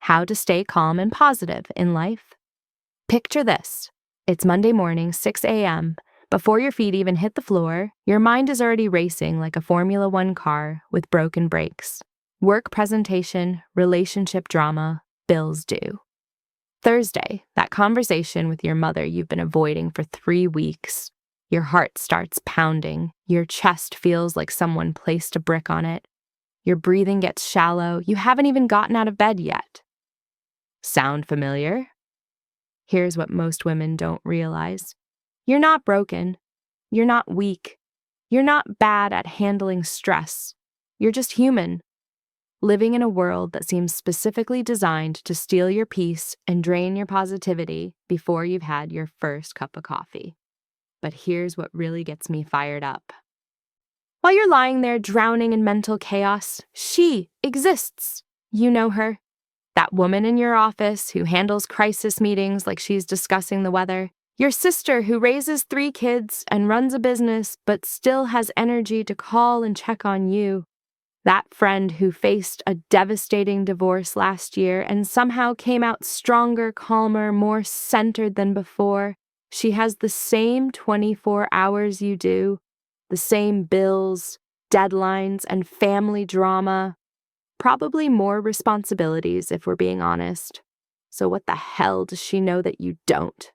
how to stay calm and positive in life. Picture this. It's Monday morning, 6 a.m. Before your feet even hit the floor, your mind is already racing like a Formula One car with broken brakes. Work presentation, relationship drama, bills due. Thursday, that conversation with your mother you've been avoiding for 3 weeks. Your heart starts pounding. Your chest feels like someone placed a brick on it. Your breathing gets shallow. You haven't even gotten out of bed yet. Sound familiar? Here's what most women don't realize. You're not broken. You're not weak. You're not bad at handling stress. You're just human, living in a world that seems specifically designed to steal your peace and drain your positivity before you've had your first cup of coffee. But here's what really gets me fired up. While you're lying there drowning in mental chaos, she exists. You know her. That woman in your office who handles crisis meetings like she's discussing the weather. Your sister who raises 3 kids and runs a business but still has energy to call and check on you. That friend who faced a devastating divorce last year and somehow came out stronger, calmer, more centered than before. She has the same 24 hours you do, the same bills, deadlines, and family drama. Probably more responsibilities if we're being honest. So what the hell does she know that you don't?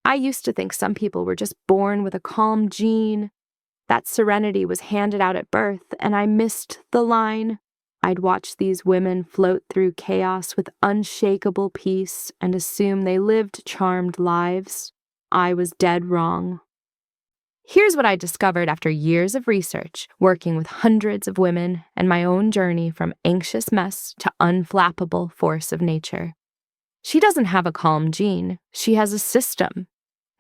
I used to think some people were just born with a calm gene. That serenity was handed out at birth, and I missed the line. I'd watch these women float through chaos with unshakable peace and assume they lived charmed lives. I was dead wrong. Here's what I discovered after years of research, working with hundreds of women, and my own journey from anxious mess to unflappable force of nature. She doesn't have a calm gene. She has a system.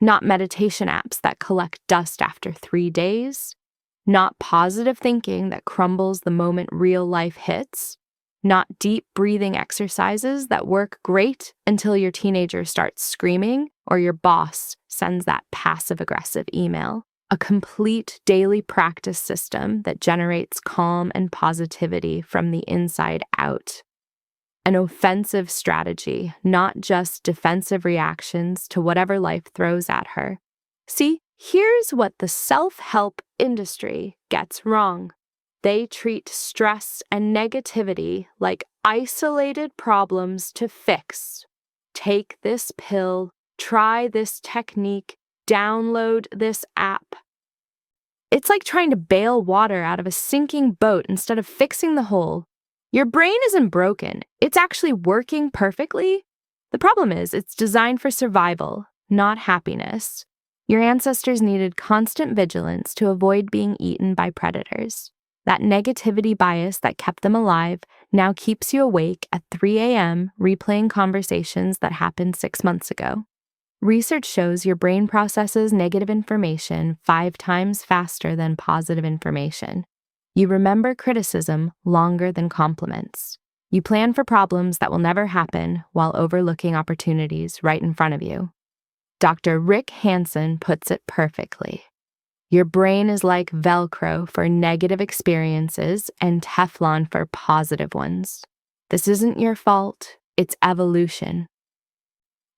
Not meditation apps that collect dust after 3 days. Not positive thinking that crumbles the moment real life hits. Not deep breathing exercises that work great until your teenager starts screaming or your boss sends that passive-aggressive email. A complete daily practice system that generates calm and positivity from the inside out. An offensive strategy, not just defensive reactions to whatever life throws at her. See, here's what the self-help industry gets wrong. They treat stress and negativity like isolated problems to fix. Take this pill, try this technique, download this app. It's like trying to bail water out of a sinking boat instead of fixing the hole. Your brain isn't broken. It's actually working perfectly. The problem is it's designed for survival, not happiness. Your ancestors needed constant vigilance to avoid being eaten by predators. That negativity bias that kept them alive now keeps you awake at 3 a.m. replaying conversations that happened 6 months ago. Research shows your brain processes negative information 5 times faster than positive information. You remember criticism longer than compliments. You plan for problems that will never happen while overlooking opportunities right in front of you. Dr. Rick Hansen puts it perfectly. Your brain is like Velcro for negative experiences and Teflon for positive ones. This isn't your fault, it's evolution.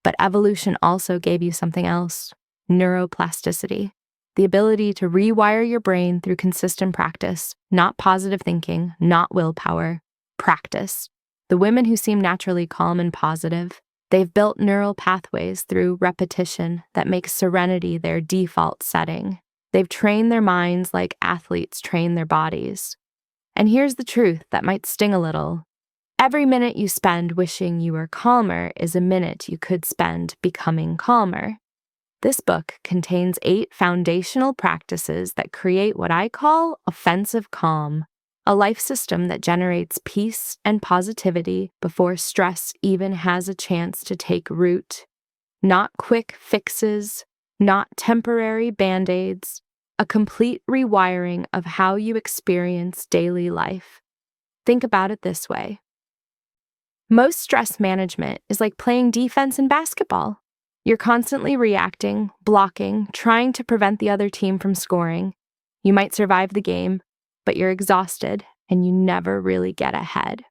But evolution also gave you something else, neuroplasticity. The ability to rewire your brain through consistent practice, not positive thinking, not willpower, practice. The women who seem naturally calm and positive, they've built neural pathways through repetition that make serenity their default setting. They've trained their minds like athletes train their bodies. And here's the truth that might sting a little. Every minute you spend wishing you were calmer is a minute you could spend becoming calmer. This book contains 8 foundational practices that create what I call offensive calm, a life system that generates peace and positivity before stress even has a chance to take root. Not quick fixes, not temporary band-aids, a complete rewiring of how you experience daily life. Think about it this way. Most stress management is like playing defense in basketball. You're constantly reacting, blocking, trying to prevent the other team from scoring. You might survive the game, but you're exhausted and you never really get ahead.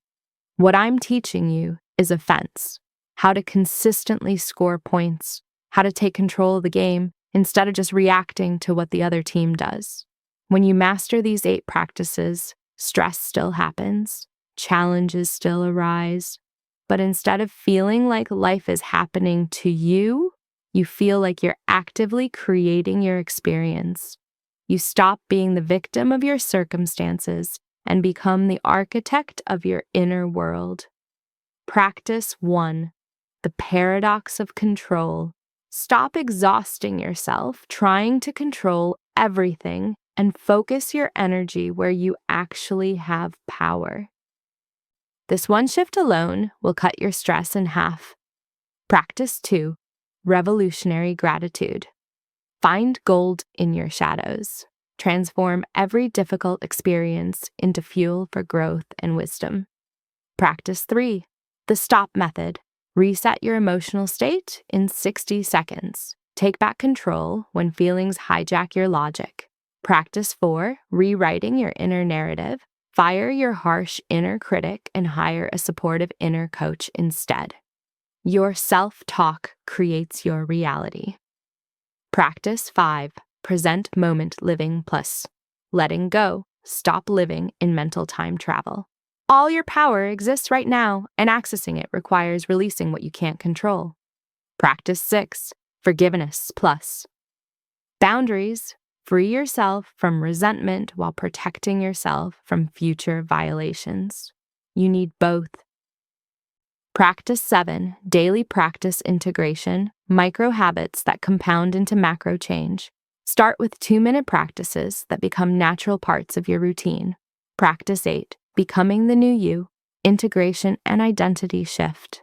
What I'm teaching you is offense, how to consistently score points, how to take control of the game instead of just reacting to what the other team does. When you master these 8 practices, stress still happens, challenges still arise, but instead of feeling like life is happening to you, you feel like you're actively creating your experience. You stop being the victim of your circumstances and become the architect of your inner world. Practice 1, the paradox of control. Stop exhausting yourself trying to control everything and focus your energy where you actually have power. This one shift alone will cut your stress in half. Practice 2, revolutionary gratitude. Find gold in your shadows. Transform every difficult experience into fuel for growth and wisdom. Practice 3, the stop method. Reset your emotional state in 60 seconds. Take back control when feelings hijack your logic. Practice 4, rewriting your inner narrative. Fire your harsh inner critic and hire a supportive inner coach instead. Your self-talk creates your reality. Practice 5, present moment living plus letting go. Stop living in mental time travel. All your power exists right now, and accessing it requires releasing what you can't control. Practice 6, forgiveness plus boundaries. Free yourself from resentment while protecting yourself from future violations. You need both. Practice 7, daily practice integration, micro habits that compound into macro change. Start with 2-minute practices that become natural parts of your routine. Practice 8, becoming the new you, integration and identity shift.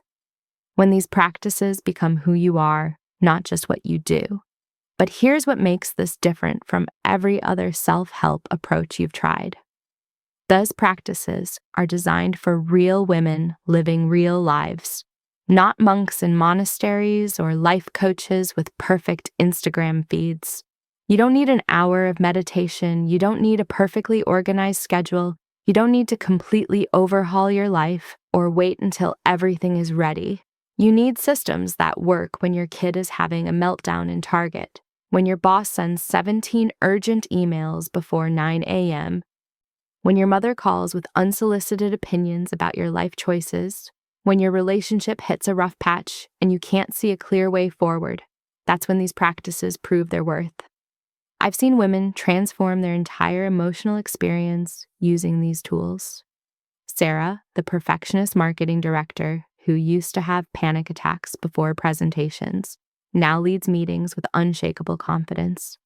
When these practices become who you are, not just what you do. But here's what makes this different from every other self-help approach you've tried. Those practices are designed for real women living real lives, not monks in monasteries or life coaches with perfect Instagram feeds. You don't need an hour of meditation. You don't need a perfectly organized schedule. You don't need to completely overhaul your life or wait until everything is ready. You need systems that work when your kid is having a meltdown in Target, when your boss sends 17 urgent emails before 9 a.m., when your mother calls with unsolicited opinions about your life choices, when your relationship hits a rough patch and you can't see a clear way forward. That's when these practices prove their worth. I've seen women transform their entire emotional experience using these tools. Sarah, the perfectionist marketing director who used to have panic attacks before presentations, now leads meetings with unshakable confidence.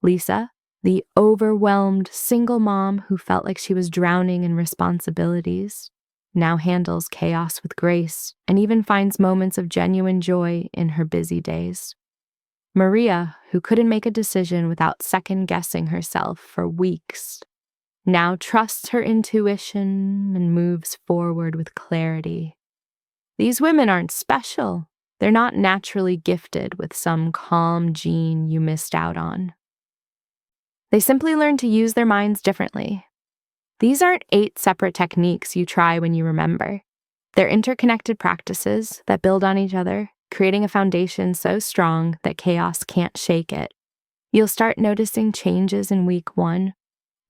Lisa, the overwhelmed single mom who felt like she was drowning in responsibilities, now handles chaos with grace and even finds moments of genuine joy in her busy days. Maria, who couldn't make a decision without second-guessing herself for weeks, now trusts her intuition and moves forward with clarity. These women aren't special. They're not naturally gifted with some calm gene you missed out on. They simply learn to use their minds differently. These aren't 8 separate techniques you try when you remember. They're interconnected practices that build on each other, creating a foundation so strong that chaos can't shake it. You'll start noticing changes in week 1.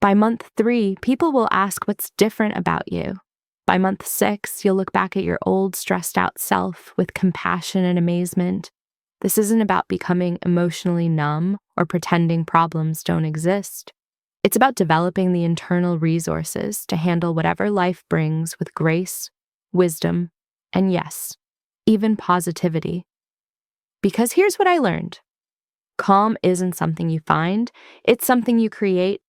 By month 3, people will ask what's different about you. By month 6, you'll look back at your old stressed out self with compassion and amazement. This isn't about becoming emotionally numb or pretending problems don't exist. It's about developing the internal resources to handle whatever life brings with grace, wisdom, and yes, even positivity. Because here's what I learned. Calm isn't something you find, it's something you create.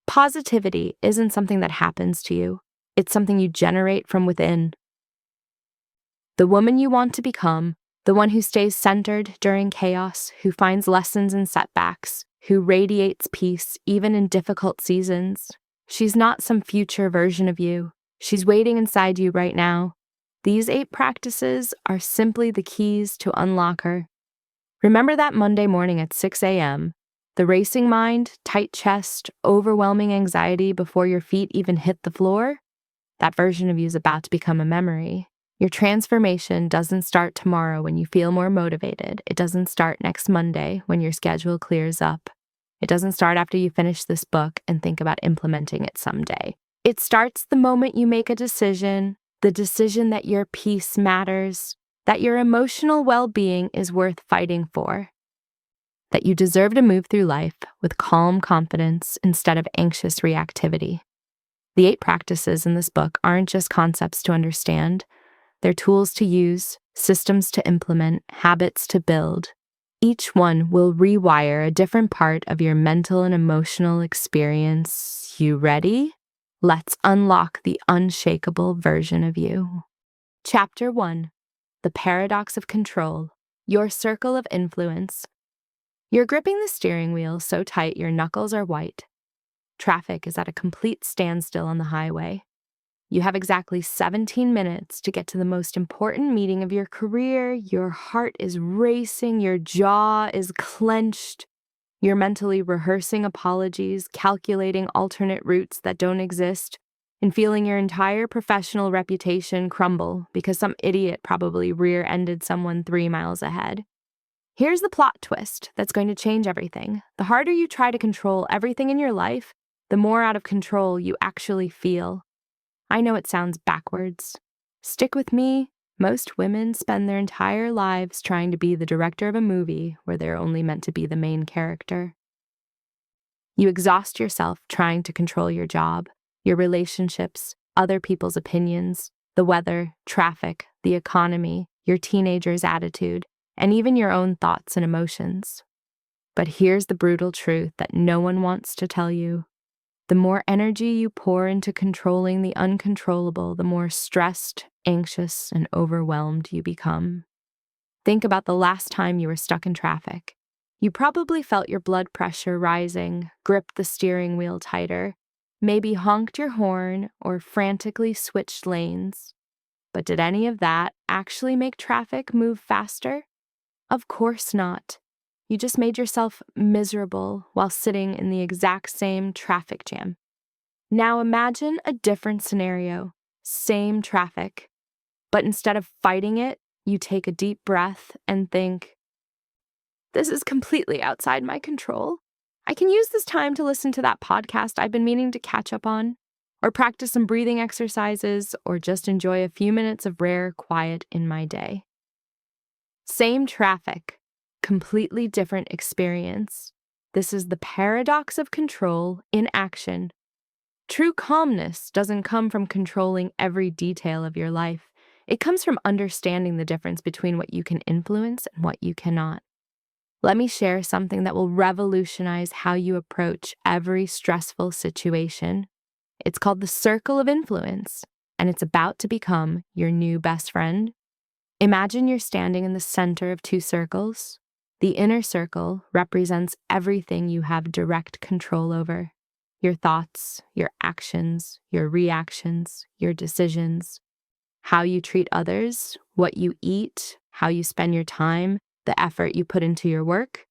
Positivity isn't something that happens to you, it's something you generate from within. The woman you want to become, the one who stays centered during chaos, who finds lessons in setbacks, who radiates peace even in difficult seasons. She's not some future version of you. She's waiting inside you right now. These 8 practices are simply the keys to unlock her. Remember that Monday morning at 6 a.m., the racing mind, tight chest, overwhelming anxiety before your feet even hit the floor? That version of you is about to become a memory. Your transformation doesn't start tomorrow when you feel more motivated. It doesn't start next Monday when your schedule clears up. It doesn't start after you finish this book and think about implementing it someday. It starts the moment you make a decision, the decision that your peace matters, that your emotional well-being is worth fighting for, that you deserve to move through life with calm confidence instead of anxious reactivity. The 8 practices in this book aren't just concepts to understand. They're tools to use, systems to implement, habits to build. Each one will rewire a different part of your mental and emotional experience. You ready? Let's unlock the unshakable version of you. Chapter 1. The Paradox of Control. Your Circle of Influence. You're gripping the steering wheel so tight your knuckles are white. Traffic is at a complete standstill on the highway. You have exactly 17 minutes to get to the most important meeting of your career. Your heart is racing, your jaw is clenched. You're mentally rehearsing apologies, calculating alternate routes that don't exist, and feeling your entire professional reputation crumble because some idiot probably rear-ended someone 3 miles ahead. Here's the plot twist that's going to change everything. The harder you try to control everything in your life, the more out of control you actually feel. I know it sounds backwards. Stick with me. Most women spend their entire lives trying to be the director of a movie where they're only meant to be the main character. You exhaust yourself trying to control your job, your relationships, other people's opinions, the weather, traffic, the economy, your teenager's attitude, and even your own thoughts and emotions. But here's the brutal truth that no one wants to tell you. The more energy you pour into controlling the uncontrollable, the more stressed, anxious, and overwhelmed you become. Think about the last time you were stuck in traffic. You probably felt your blood pressure rising, gripped the steering wheel tighter, maybe honked your horn or frantically switched lanes. But did any of that actually make traffic move faster? Of course not. You just made yourself miserable while sitting in the exact same traffic jam. Now imagine a different scenario, same traffic, but instead of fighting it, you take a deep breath and think, this is completely outside my control. I can use this time to listen to that podcast I've been meaning to catch up on, or practice some breathing exercises, or just enjoy a few minutes of rare quiet in my day. Same traffic, completely different experience. This is the paradox of control in action. True calmness doesn't come from controlling every detail of your life. It comes from understanding the difference between what you can influence and what you cannot. Let me share something that will revolutionize how you approach every stressful situation. It's called the circle of influence, and it's about to become your new best friend. Imagine you're standing in the center of 2 circles. The inner circle represents everything you have direct control over. Your thoughts, your actions, your reactions, your decisions, how you treat others, what you eat, how you spend your time, the effort you put into your work.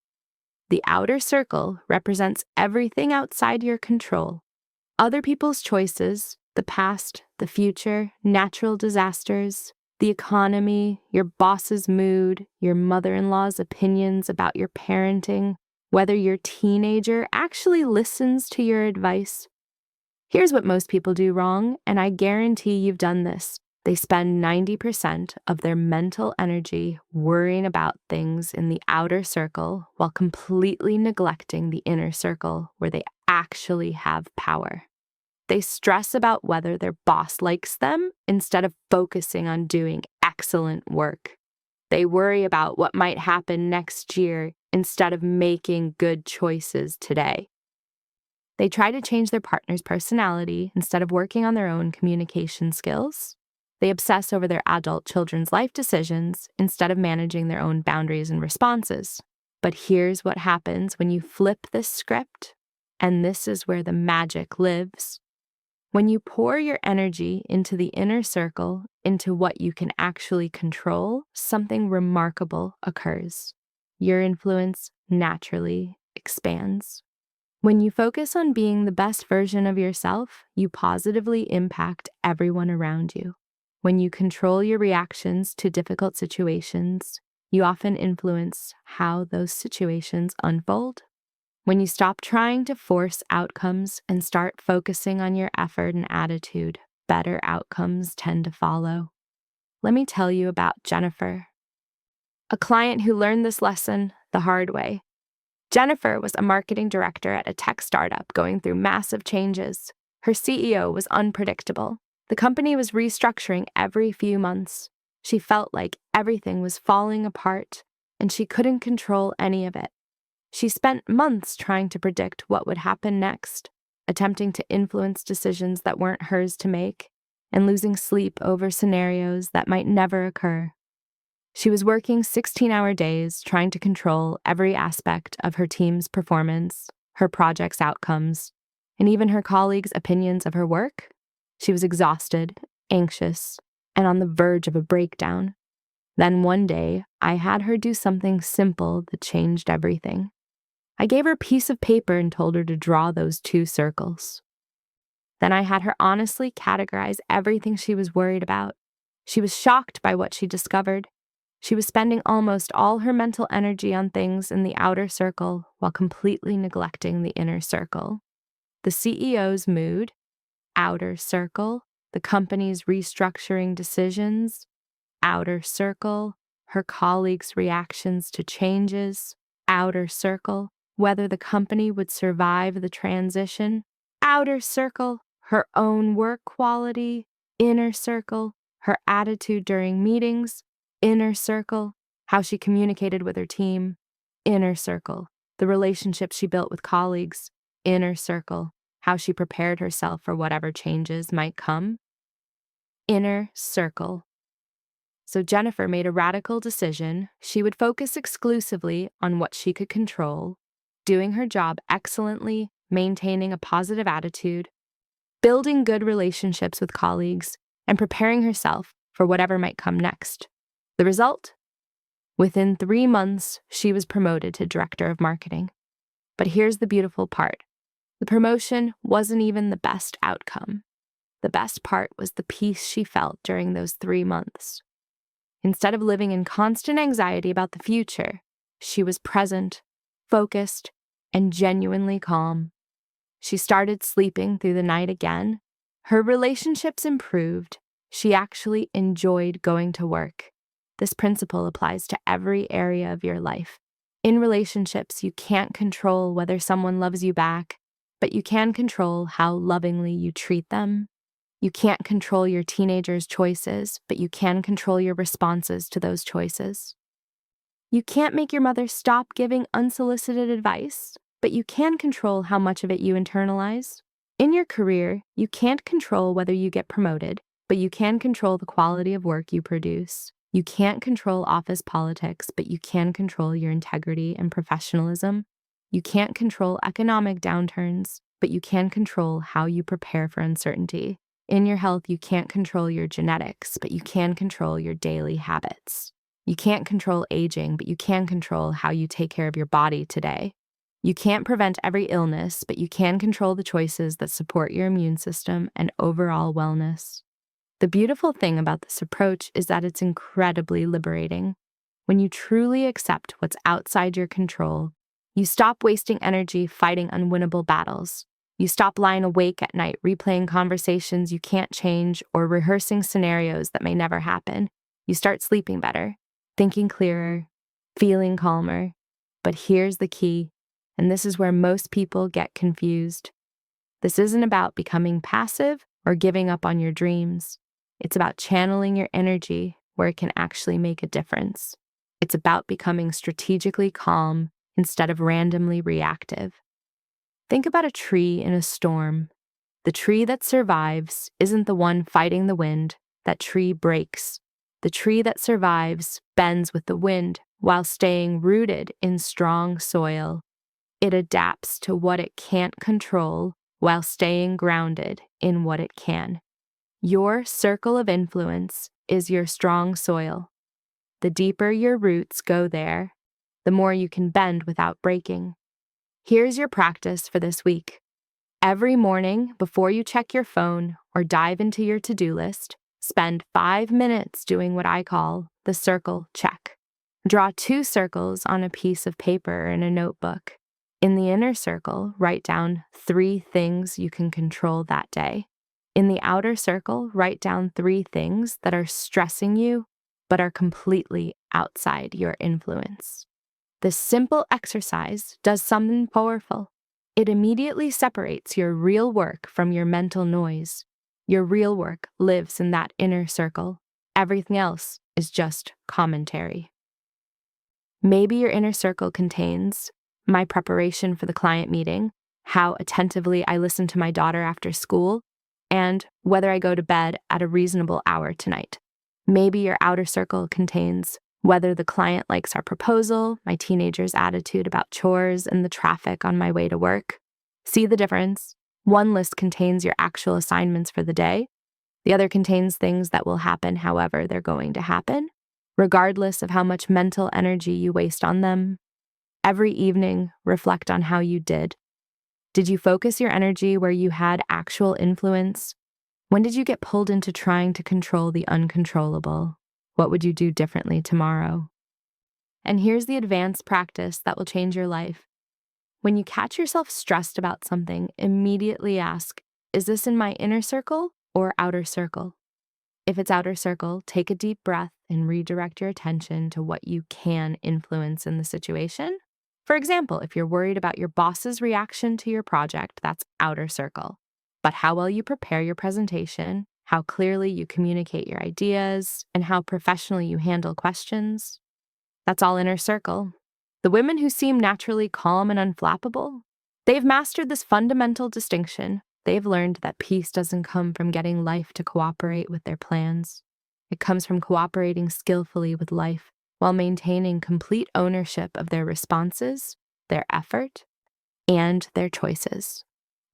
The outer circle represents everything outside your control. Other people's choices, the past, the future, natural disasters, the economy, your boss's mood, your mother-in-law's opinions about your parenting, whether your teenager actually listens to your advice. Here's what most people do wrong, and I guarantee you've done this. They spend 90% of their mental energy worrying about things in the outer circle while completely neglecting the inner circle where they actually have power. They stress about whether their boss likes them instead of focusing on doing excellent work. They worry about what might happen next year instead of making good choices today. They try to change their partner's personality instead of working on their own communication skills. They obsess over their adult children's life decisions instead of managing their own boundaries and responses. But here's what happens when you flip this script, and this is where the magic lives. When you pour your energy into the inner circle, into what you can actually control, something remarkable occurs. Your influence naturally expands. When you focus on being the best version of yourself, you positively impact everyone around you. When you control your reactions to difficult situations, you often influence how those situations unfold. When you stop trying to force outcomes and start focusing on your effort and attitude, better outcomes tend to follow. Let me tell you about Jennifer, a client who learned this lesson the hard way. Jennifer was a marketing director at a tech startup going through massive changes. Her CEO was unpredictable. The company was restructuring every few months. She felt like everything was falling apart, and she couldn't control any of it. She spent months trying to predict what would happen next, attempting to influence decisions that weren't hers to make, and losing sleep over scenarios that might never occur. She was working 16-hour days trying to control every aspect of her team's performance, her project's outcomes, and even her colleagues' opinions of her work. She was exhausted, anxious, and on the verge of a breakdown. Then one day, I had her do something simple that changed everything. I gave her a piece of paper and told her to draw those 2 circles. Then I had her honestly categorize everything she was worried about. She was shocked by what she discovered. She was spending almost all her mental energy on things in the outer circle while completely neglecting the inner circle. The CEO's mood, outer circle, the company's restructuring decisions, outer circle, her colleagues' reactions to changes, outer circle, whether the company would survive the transition, outer circle, her own work quality, inner circle, her attitude during meetings, inner circle, how she communicated with her team, inner circle, the relationships she built with colleagues, inner circle, how she prepared herself for whatever changes might come, inner circle. So Jennifer made a radical decision. She would focus exclusively on what she could control, doing her job excellently, maintaining a positive attitude, building good relationships with colleagues, and preparing herself for whatever might come next. The result? Within 3 months, she was promoted to director of marketing. But here's the beautiful part. The promotion wasn't even the best outcome. The best part was the peace she felt during those 3 months. Instead of living in constant anxiety about the future, she was present, focused, and genuinely calm. She started sleeping through the night again. Her relationships improved. She actually enjoyed going to work. This principle applies to every area of your life. In relationships, you can't control whether someone loves you back, but you can control how lovingly you treat them. You can't control your teenager's choices, but you can control your responses to those choices. You can't make your mother stop giving unsolicited advice, but you can control how much of it you internalize. In your career, you can't control whether you get promoted, but you can control the quality of work you produce. You can't control office politics, but you can control your integrity and professionalism. You can't control economic downturns, but you can control how you prepare for uncertainty. In your health, you can't control your genetics, but you can control your daily habits. You can't control aging, but you can control how you take care of your body today. You can't prevent every illness, but you can control the choices that support your immune system and overall wellness. The beautiful thing about this approach is that it's incredibly liberating. When you truly accept what's outside your control, you stop wasting energy fighting unwinnable battles. You stop lying awake at night replaying conversations you can't change or rehearsing scenarios that may never happen. You start sleeping better, thinking clearer, feeling calmer. But here's the key, and this is where most people get confused. This isn't about becoming passive or giving up on your dreams. It's about channeling your energy where it can actually make a difference. It's about becoming strategically calm instead of randomly reactive. Think about a tree in a storm. The tree that survives isn't the one fighting the wind. That tree breaks. The tree that survives bends with the wind while staying rooted in strong soil. It adapts to what it can't control while staying grounded in what it can. Your circle of influence is your strong soil. The deeper your roots go there, the more you can bend without breaking. Here's your practice for this week. Every morning, before you check your phone or dive into your to-do list, Spend 5 minutes doing what I call the circle check. Draw 2 circles on a piece of paper in a notebook. In the inner circle, write down 3 things you can control that day. In the outer circle, write down 3 things that are stressing you but are completely outside your influence. This simple exercise does something powerful. It immediately separates your real work from your mental noise. Your real work lives in that inner circle. Everything else is just commentary. Maybe your inner circle contains my preparation for the client meeting, how attentively I listen to my daughter after school, and whether I go to bed at a reasonable hour tonight. Maybe your outer circle contains whether the client likes our proposal, my teenager's attitude about chores, and the traffic on my way to work. See the difference? One list contains your actual assignments for the day. The other contains things that will happen however they're going to happen, regardless of how much mental energy you waste on them. Every evening, reflect on how you did. Did you focus your energy where you had actual influence? When did you get pulled into trying to control the uncontrollable? What would you do differently tomorrow? And here's the advanced practice that will change your life. When you catch yourself stressed about something, immediately ask, is this in my inner circle or outer circle? If it's outer circle, take a deep breath and redirect your attention to what you can influence in the situation. For example, if you're worried about your boss's reaction to your project, that's outer circle. But how well you prepare your presentation, how clearly you communicate your ideas, and how professionally you handle questions, that's all inner circle. The women who seem naturally calm and unflappable, they've mastered this fundamental distinction. They've learned that peace doesn't come from getting life to cooperate with their plans. It comes from cooperating skillfully with life while maintaining complete ownership of their responses, their effort, and their choices.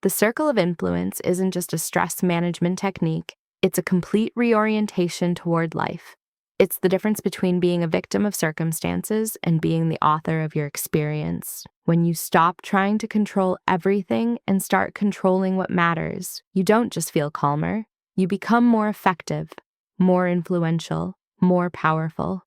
The circle of influence isn't just a stress management technique, it's a complete reorientation toward life. It's the difference between being a victim of circumstances and being the author of your experience. When you stop trying to control everything and start controlling what matters, you don't just feel calmer, you become more effective, more influential, more powerful.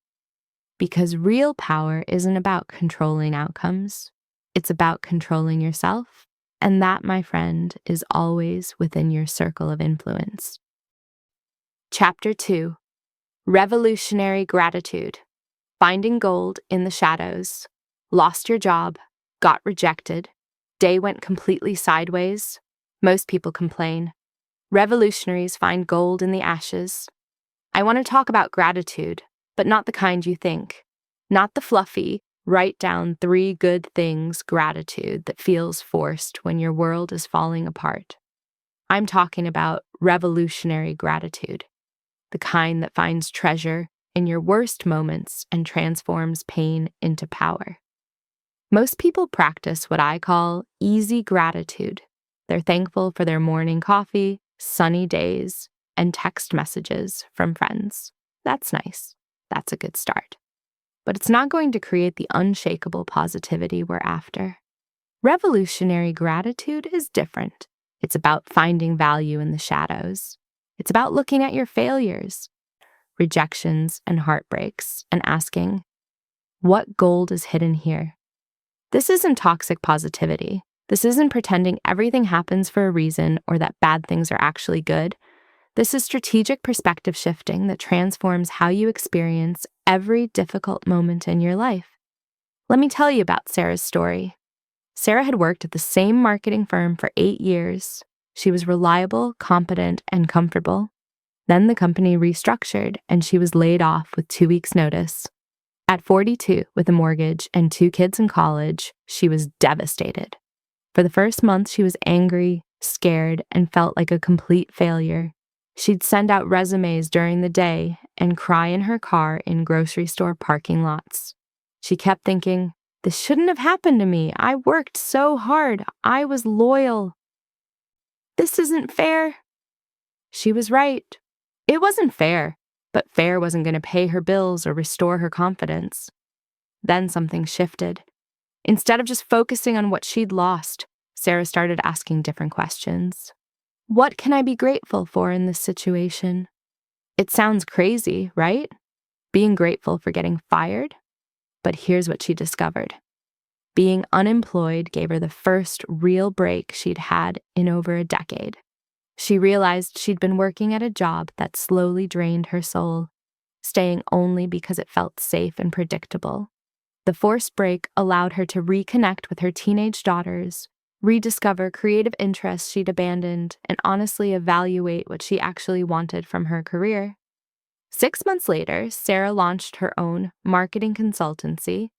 Because real power isn't about controlling outcomes, it's about controlling yourself, and that, my friend, is always within your circle of influence. Chapter 2. Revolutionary Gratitude. Finding gold in the shadows. Lost your job. Got rejected. Day went completely sideways. Most people complain. Revolutionaries find gold in the ashes. I want to talk about gratitude, but not the kind you think. Not the fluffy, write down 3 good things gratitude that feels forced when your world is falling apart. I'm talking about revolutionary gratitude. The kind that finds treasure in your worst moments and transforms pain into power. Most people practice what I call easy gratitude. They're thankful for their morning coffee, sunny days, and text messages from friends. That's nice. That's a good start. But it's not going to create the unshakable positivity we're after. Revolutionary gratitude is different. It's about finding value in the shadows. It's about looking at your failures, rejections, and heartbreaks, and asking, what gold is hidden here? This isn't toxic positivity. This isn't pretending everything happens for a reason or that bad things are actually good. This is strategic perspective shifting that transforms how you experience every difficult moment in your life. Let me tell you about Sarah's story. Sarah had worked at the same marketing firm for 8 years. She was reliable, competent, and comfortable. Then the company restructured, and she was laid off with 2 weeks' notice. At 42, with a mortgage and 2 kids in college, she was devastated. For the first month, she was angry, scared, and felt like a complete failure. She'd send out resumes during the day and cry in her car in grocery store parking lots. She kept thinking, this shouldn't have happened to me. I worked so hard. I was loyal. This isn't fair. She was right. It wasn't fair, but fair wasn't going to pay her bills or restore her confidence. Then something shifted. Instead of just focusing on what she'd lost, Sarah started asking different questions. What can I be grateful for in this situation? It sounds crazy, right? Being grateful for getting fired? But here's what she discovered. Being unemployed gave her the first real break she'd had in over a decade. She realized she'd been working at a job that slowly drained her soul, staying only because it felt safe and predictable. The forced break allowed her to reconnect with her teenage daughters, rediscover creative interests she'd abandoned, and honestly evaluate what she actually wanted from her career. 6 months later, Sarah launched her own marketing consultancy,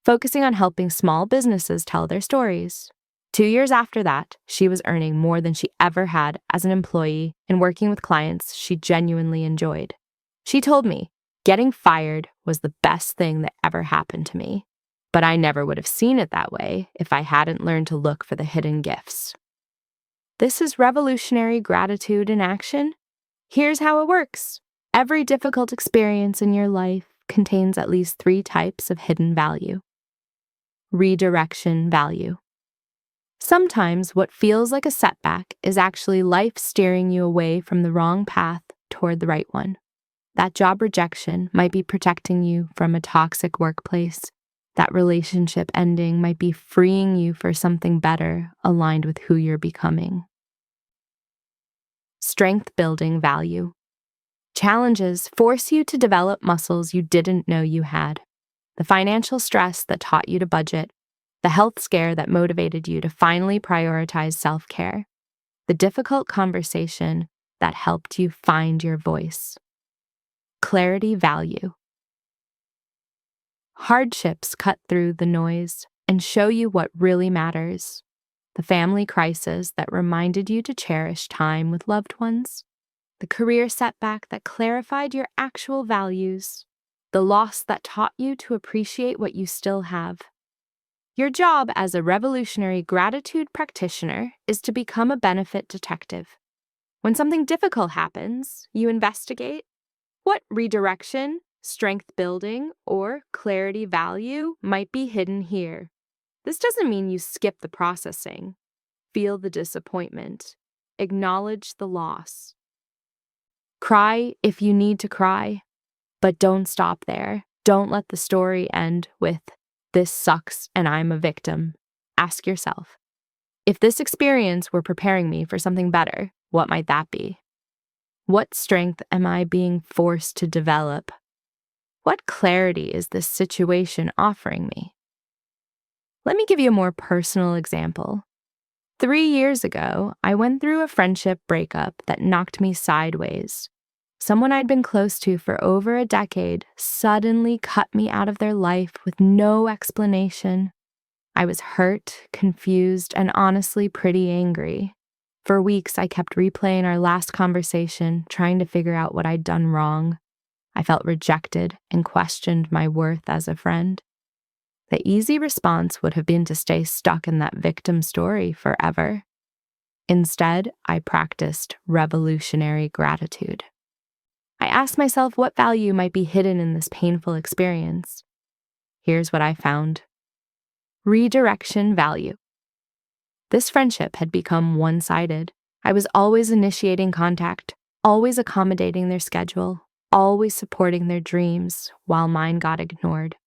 focusing on helping small businesses tell their stories. 2 years after that, she was earning more than she ever had as an employee and working with clients she genuinely enjoyed. She told me, getting fired was the best thing that ever happened to me, but I never would have seen it that way if I hadn't learned to look for the hidden gifts. This is revolutionary gratitude in action. Here's how it works. Every difficult experience in your life contains at least 3 types of hidden value. Redirection value. Sometimes what feels like a setback is actually life steering you away from the wrong path toward the right one. That job rejection might be protecting you from a toxic workplace. That relationship ending might be freeing you for something better aligned with who you're becoming. Strength building value. Challenges force you to develop muscles you didn't know you had. The financial stress that taught you to budget, the health scare that motivated you to finally prioritize self-care, the difficult conversation that helped you find your voice. Clarity value. Hardships cut through the noise and show you what really matters. The family crisis that reminded you to cherish time with loved ones. The career setback that clarified your actual values. The loss that taught you to appreciate what you still have. Your job as a revolutionary gratitude practitioner is to become a benefit detective. When something difficult happens, you investigate what redirection, strength building, or clarity value might be hidden here. This doesn't mean you skip the processing. Feel the disappointment. Acknowledge the loss. Cry if you need to cry, but don't stop there. Don't let the story end with, "This sucks and I'm a victim." Ask yourself, if this experience were preparing me for something better, what might that be? What strength am I being forced to develop? What clarity is this situation offering me? Let me give you a more personal example. 3 years ago, I went through a friendship breakup that knocked me sideways. Someone I'd been close to for over a decade suddenly cut me out of their life with no explanation. I was hurt, confused, and honestly pretty angry. For weeks, I kept replaying our last conversation, trying to figure out what I'd done wrong. I felt rejected and questioned my worth as a friend. The easy response would have been to stay stuck in that victim story forever. Instead, I practiced revolutionary gratitude. I asked myself what value might be hidden in this painful experience. Here's what I found. Redirection value. This friendship had become one-sided. I was always initiating contact, always accommodating their schedule, always supporting their dreams while mine got ignored.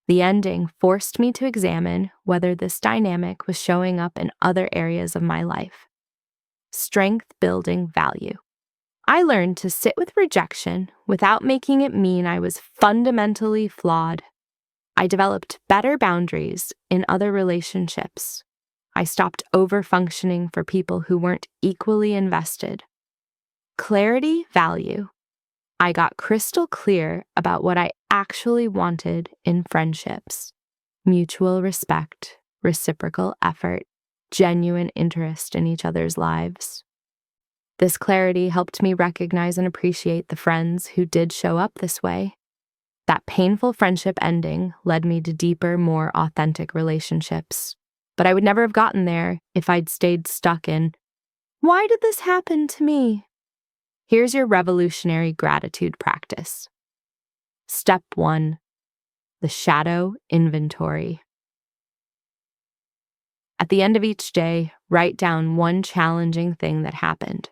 The ending forced me to examine whether this dynamic was showing up in other areas of my life. Strength building value. I learned to sit with rejection without making it mean I was fundamentally flawed. I developed better boundaries in other relationships. I stopped over-functioning for people who weren't equally invested. Clarity value. I got crystal clear about what I actually wanted in friendships. Mutual respect, reciprocal effort, genuine interest in each other's lives. This clarity helped me recognize and appreciate the friends who did show up this way. That painful friendship ending led me to deeper, more authentic relationships. But I would never have gotten there if I'd stayed stuck in, "Why did this happen to me?" Here's your revolutionary gratitude practice. Step 1, the shadow inventory. At the end of each day, write down one challenging thing that happened.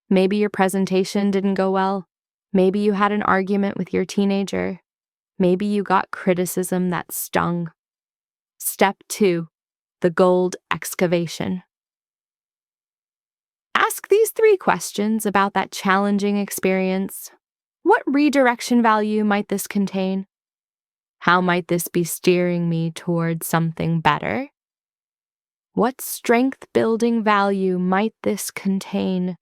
Maybe your presentation didn't go well. Maybe you had an argument with your teenager. Maybe you got criticism that stung. Step 2, the gold excavation. Ask these 3 questions about that challenging experience. What redirection value might this contain? How might this be steering me towards something better? What strength-building value might this contain?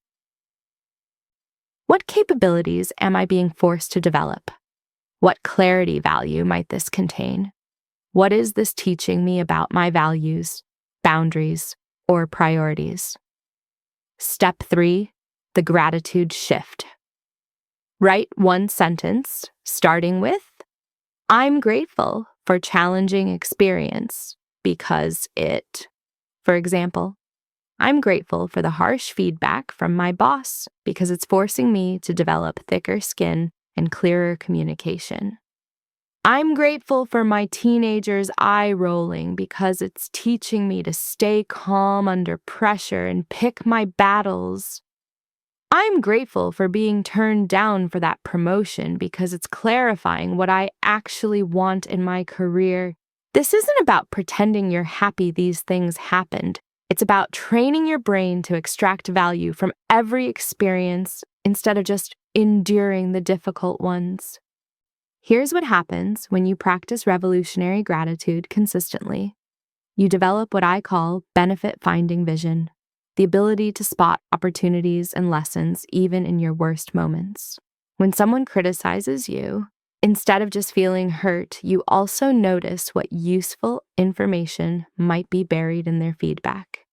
What capabilities am I being forced to develop? What clarity value might this contain? What is this teaching me about my values, boundaries, or priorities? Step 3, the gratitude shift. Write 1 sentence, starting with, I'm grateful for challenging experience because it. For example, I'm grateful for the harsh feedback from my boss because it's forcing me to develop thicker skin and clearer communication. I'm grateful for my teenager's eye rolling because it's teaching me to stay calm under pressure and pick my battles. I'm grateful for being turned down for that promotion because it's clarifying what I actually want in my career. This isn't about pretending you're happy these things happened. It's about training your brain to extract value from every experience instead of just enduring the difficult ones. Here's what happens when you practice revolutionary gratitude consistently. You develop what I call benefit-finding vision, the ability to spot opportunities and lessons even in your worst moments. When someone criticizes you, instead of just feeling hurt, you also notice what useful information might be buried in their feedback.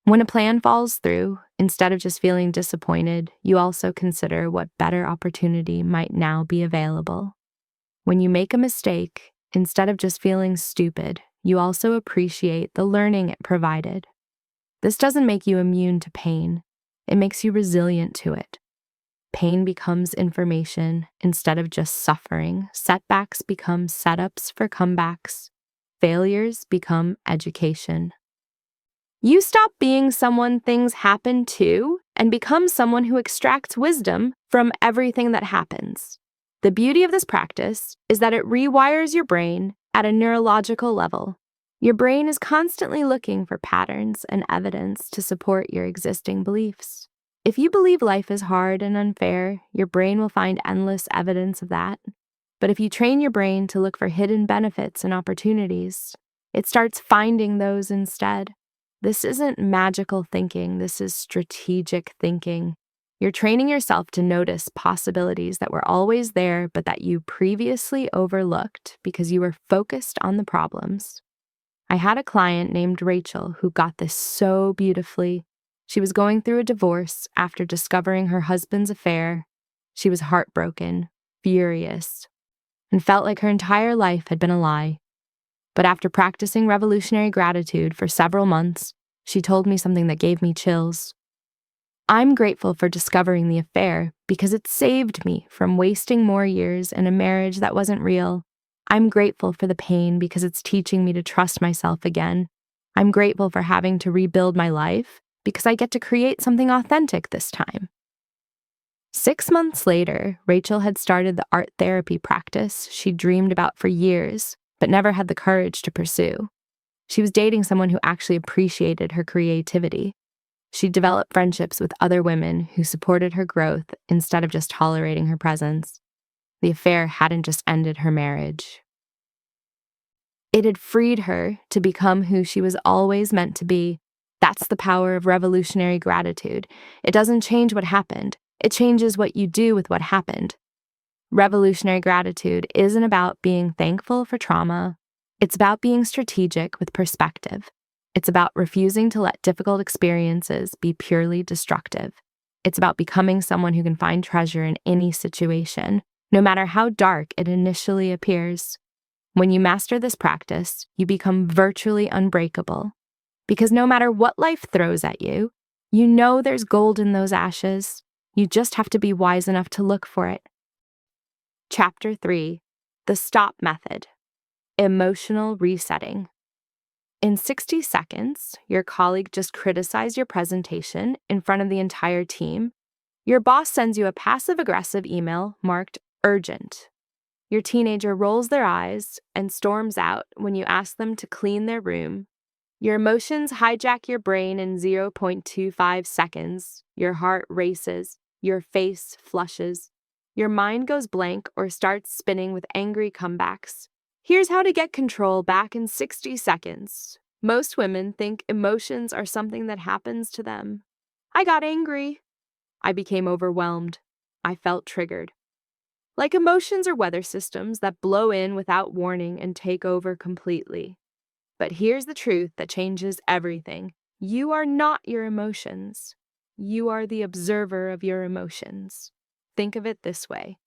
When a plan falls through, instead of just feeling disappointed, you also consider what better opportunity might now be available. When you make a mistake, instead of just feeling stupid, you also appreciate the learning it provided. This doesn't make you immune to pain. It makes you resilient to it. Pain becomes information instead of just suffering. Setbacks become setups for comebacks. Failures become education. You stop being someone things happen to and become someone who extracts wisdom from everything that happens. The beauty of this practice is that it rewires your brain at a neurological level. Your brain is constantly looking for patterns and evidence to support your existing beliefs. If you believe life is hard and unfair, your brain will find endless evidence of that. But if you train your brain to look for hidden benefits and opportunities, it starts finding those instead. This isn't magical thinking, this is strategic thinking. You're training yourself to notice possibilities that were always there but that you previously overlooked because you were focused on the problems. I had a client named Rachel who got this so beautifully. She was going through a divorce after discovering her husband's affair. She was heartbroken, furious, and felt like her entire life had been a lie. But after practicing revolutionary gratitude for several months, she told me something that gave me chills. I'm grateful for discovering the affair because it saved me from wasting more years in a marriage that wasn't real. I'm grateful for the pain because it's teaching me to trust myself again. I'm grateful for having to rebuild my life because I get to create something authentic this time. 6 months later, Rachel had started the art therapy practice she'd dreamed about for years, but never had the courage to pursue. She was dating someone who actually appreciated her creativity. She developed friendships with other women who supported her growth instead of just tolerating her presence. The affair hadn't just ended her marriage. It had freed her to become who she was always meant to be. That's the power of revolutionary gratitude. It doesn't change what happened. It changes what you do with what happened. Revolutionary gratitude isn't about being thankful for trauma. It's about being strategic with perspective. It's about refusing to let difficult experiences be purely destructive. It's about becoming someone who can find treasure in any situation, no matter how dark it initially appears. When you master this practice, you become virtually unbreakable. Because no matter what life throws at you, you know there's gold in those ashes. You just have to be wise enough to look for it. Chapter 3, The Stop Method. Emotional Resetting. In 60 seconds, your colleague just criticized your presentation in front of the entire team. Your boss sends you a passive-aggressive email marked urgent. Your teenager rolls their eyes and storms out when you ask them to clean their room. Your emotions hijack your brain in 0.25 seconds. Your heart races. Your face flushes. Your mind goes blank or starts spinning with angry comebacks. Here's how to get control back in 60 seconds. Most women think emotions are something that happens to them. I got angry. I became overwhelmed. I felt triggered. Like emotions are weather systems that blow in without warning and take over completely. But here's the truth that changes everything. You are not your emotions. You are the observer of your emotions. Think of it this way.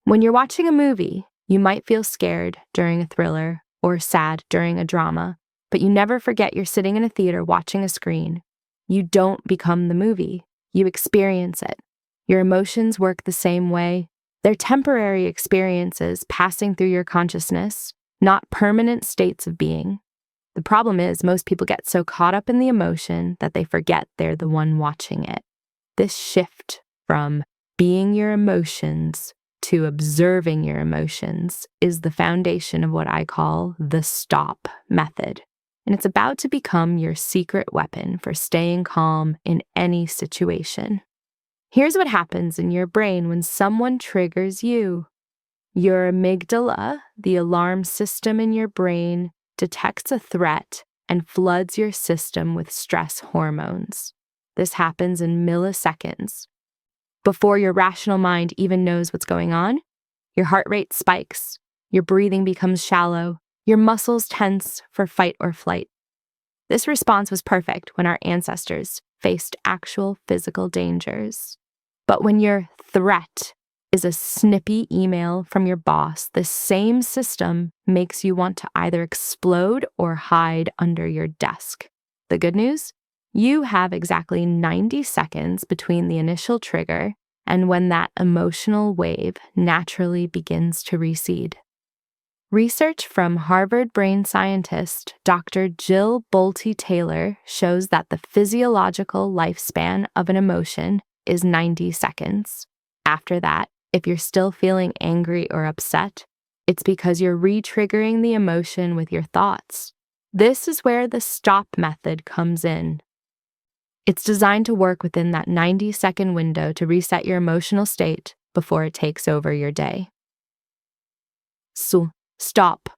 When you're watching a movie, you might feel scared during a thriller or sad during a drama, but you never forget you're sitting in a theater watching a screen. You don't become the movie. You experience it. Your emotions work the same way. They're temporary experiences passing through your consciousness, not permanent states of being. The problem is most people get so caught up in the emotion that they forget they're the one watching it. This shift from being your emotions to observing your emotions is the foundation of what I call the stop method. And it's about to become your secret weapon for staying calm in any situation. Here's what happens in your brain when someone triggers you. Your amygdala, the alarm system in your brain, detects a threat and floods your system with stress hormones. This happens in milliseconds. Before your rational mind even knows what's going on, your heart rate spikes, your breathing becomes shallow, your muscles tense for fight or flight. This response was perfect when our ancestors faced actual physical dangers. But when your threat is a snippy email from your boss, the same system makes you want to either explode or hide under your desk. The good news? You have exactly 90 seconds between the initial trigger and when that emotional wave naturally begins to recede. Research from Harvard brain scientist Dr. Jill Bolte Taylor shows that the physiological lifespan of an emotion is 90 seconds. After that, if you're still feeling angry or upset, it's because you're re-triggering the emotion with your thoughts. This is where the stop method comes in. It's designed to work within that 90-second window to reset your emotional state before it takes over your day. So, stop.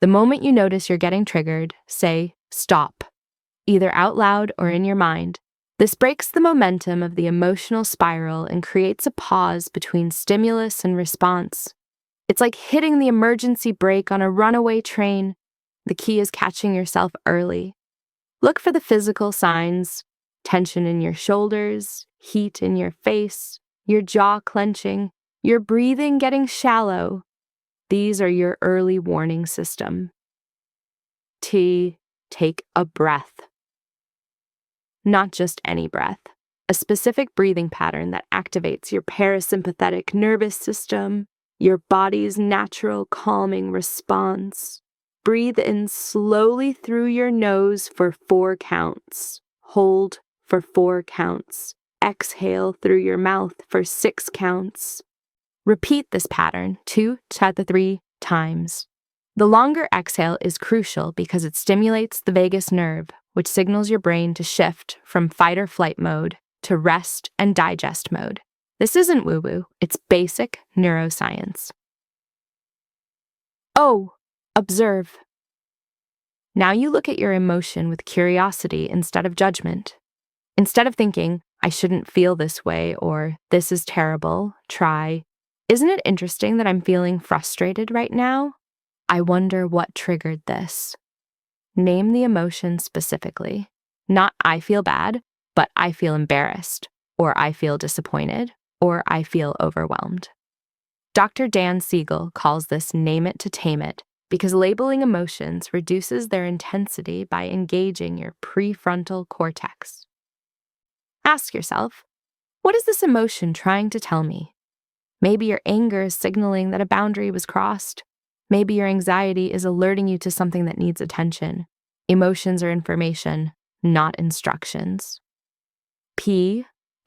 The moment you notice you're getting triggered, say, stop, either out loud or in your mind. This breaks the momentum of the emotional spiral and creates a pause between stimulus and response. It's like hitting the emergency brake on a runaway train. The key is catching yourself early. Look for the physical signs: tension in your shoulders, heat in your face, your jaw clenching, your breathing getting shallow. These are your early warning system. Take a breath. Not just any breath. A specific breathing pattern that activates your parasympathetic nervous system, your body's natural calming response. Breathe in slowly through your nose for 4 counts. Hold for 4 counts. Exhale through your mouth for 6 counts. Repeat this pattern 2 to 3 times. The longer exhale is crucial because it stimulates the vagus nerve, which signals your brain to shift from fight or flight mode to rest and digest mode. This isn't woo-woo, it's basic neuroscience. Oh, observe. Now you look at your emotion with curiosity instead of judgment. Instead of thinking, I shouldn't feel this way or this is terrible, try, isn't it interesting that I'm feeling frustrated right now? I wonder what triggered this. Name the emotion specifically. Not I feel bad, but I feel embarrassed, or I feel disappointed, or I feel overwhelmed. Dr. Dan Siegel calls this name it to tame it because labeling emotions reduces their intensity by engaging your prefrontal cortex. Ask yourself, what is this emotion trying to tell me? Maybe your anger is signaling that a boundary was crossed. Maybe your anxiety is alerting you to something that needs attention. Emotions are information, not instructions.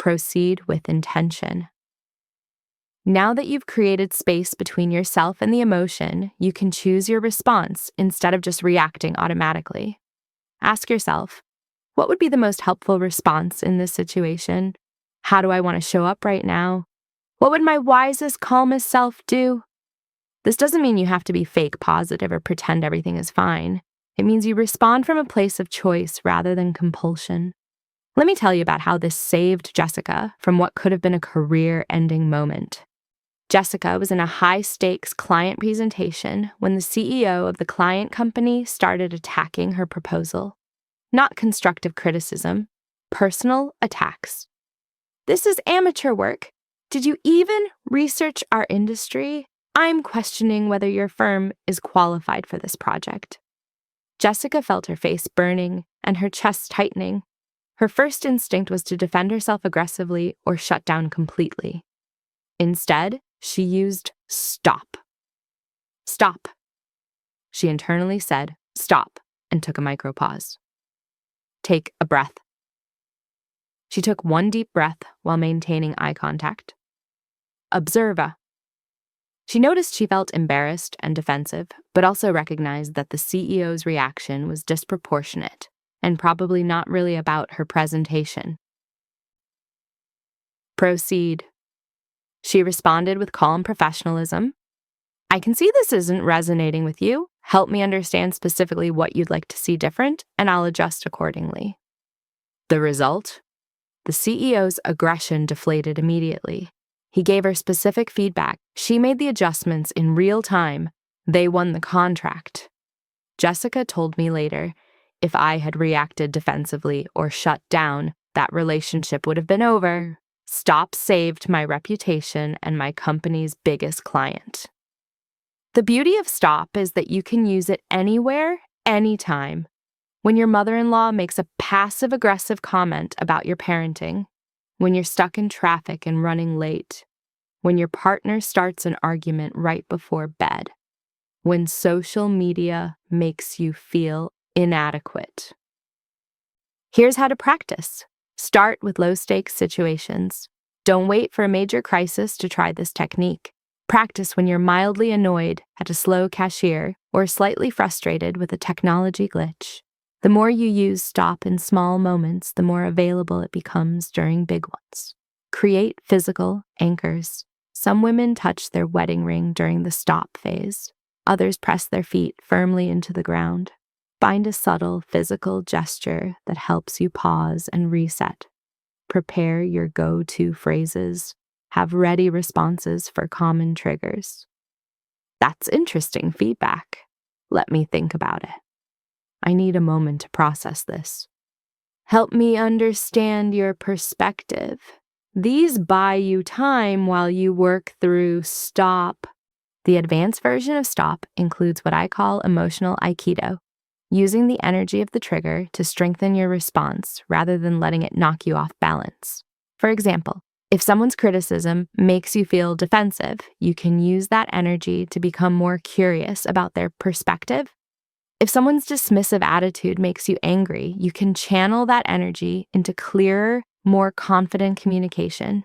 proceed with intention. Now that you've created space between yourself and the emotion, you can choose your response instead of just reacting automatically. Ask yourself, what would be the most helpful response in this situation? How do I want to show up right now? What would my wisest, calmest self do? This doesn't mean you have to be fake positive or pretend everything is fine. It means you respond from a place of choice rather than compulsion. Let me tell you about how this saved Jessica from what could have been a career-ending moment. Jessica was in a high-stakes client presentation when the CEO of the client company started attacking her proposal. Not constructive criticism, personal attacks. This is amateur work. Did you even research our industry? I'm questioning whether your firm is qualified for this project. Jessica felt her face burning and her chest tightening. Her first instinct was to defend herself aggressively or shut down completely. Instead, she used stop. Stop. She internally said, stop, and took a micro pause. Take a breath. She took one deep breath while maintaining eye contact. Observa. She noticed she felt embarrassed and defensive, but also recognized that the CEO's reaction was disproportionate and probably not really about her presentation. Proceed. She responded with calm professionalism. I can see this isn't resonating with you. Help me understand specifically what you'd like to see different, and I'll adjust accordingly. The result? The CEO's aggression deflated immediately. He gave her specific feedback. She made the adjustments in real time. They won the contract. Jessica told me later, if I had reacted defensively or shut down, that relationship would have been over. Stop saved my reputation and my company's biggest client. The beauty of stop is that you can use it anywhere, anytime. When your mother-in-law makes a passive-aggressive comment about your parenting, when you're stuck in traffic and running late, when your partner starts an argument right before bed, when social media makes you feel inadequate. Here's how to practice. Start with low-stakes situations. Don't wait for a major crisis to try this technique. Practice when you're mildly annoyed at a slow cashier or slightly frustrated with a technology glitch. The more you use stop in small moments, the more available it becomes during big ones. Create physical anchors. Some women touch their wedding ring during the stop phase. Others press their feet firmly into the ground. Find a subtle physical gesture that helps you pause and reset. Prepare your go-to phrases. Have ready responses for common triggers. That's interesting feedback. Let me think about it. I need a moment to process this. Help me understand your perspective. These buy you time while you work through stop. The advanced version of stop includes what I call emotional aikido, using the energy of the trigger to strengthen your response rather than letting it knock you off balance. For example, if someone's criticism makes you feel defensive, you can use that energy to become more curious about their perspective. If someone's dismissive attitude makes you angry, you can channel that energy into clearer, more confident communication.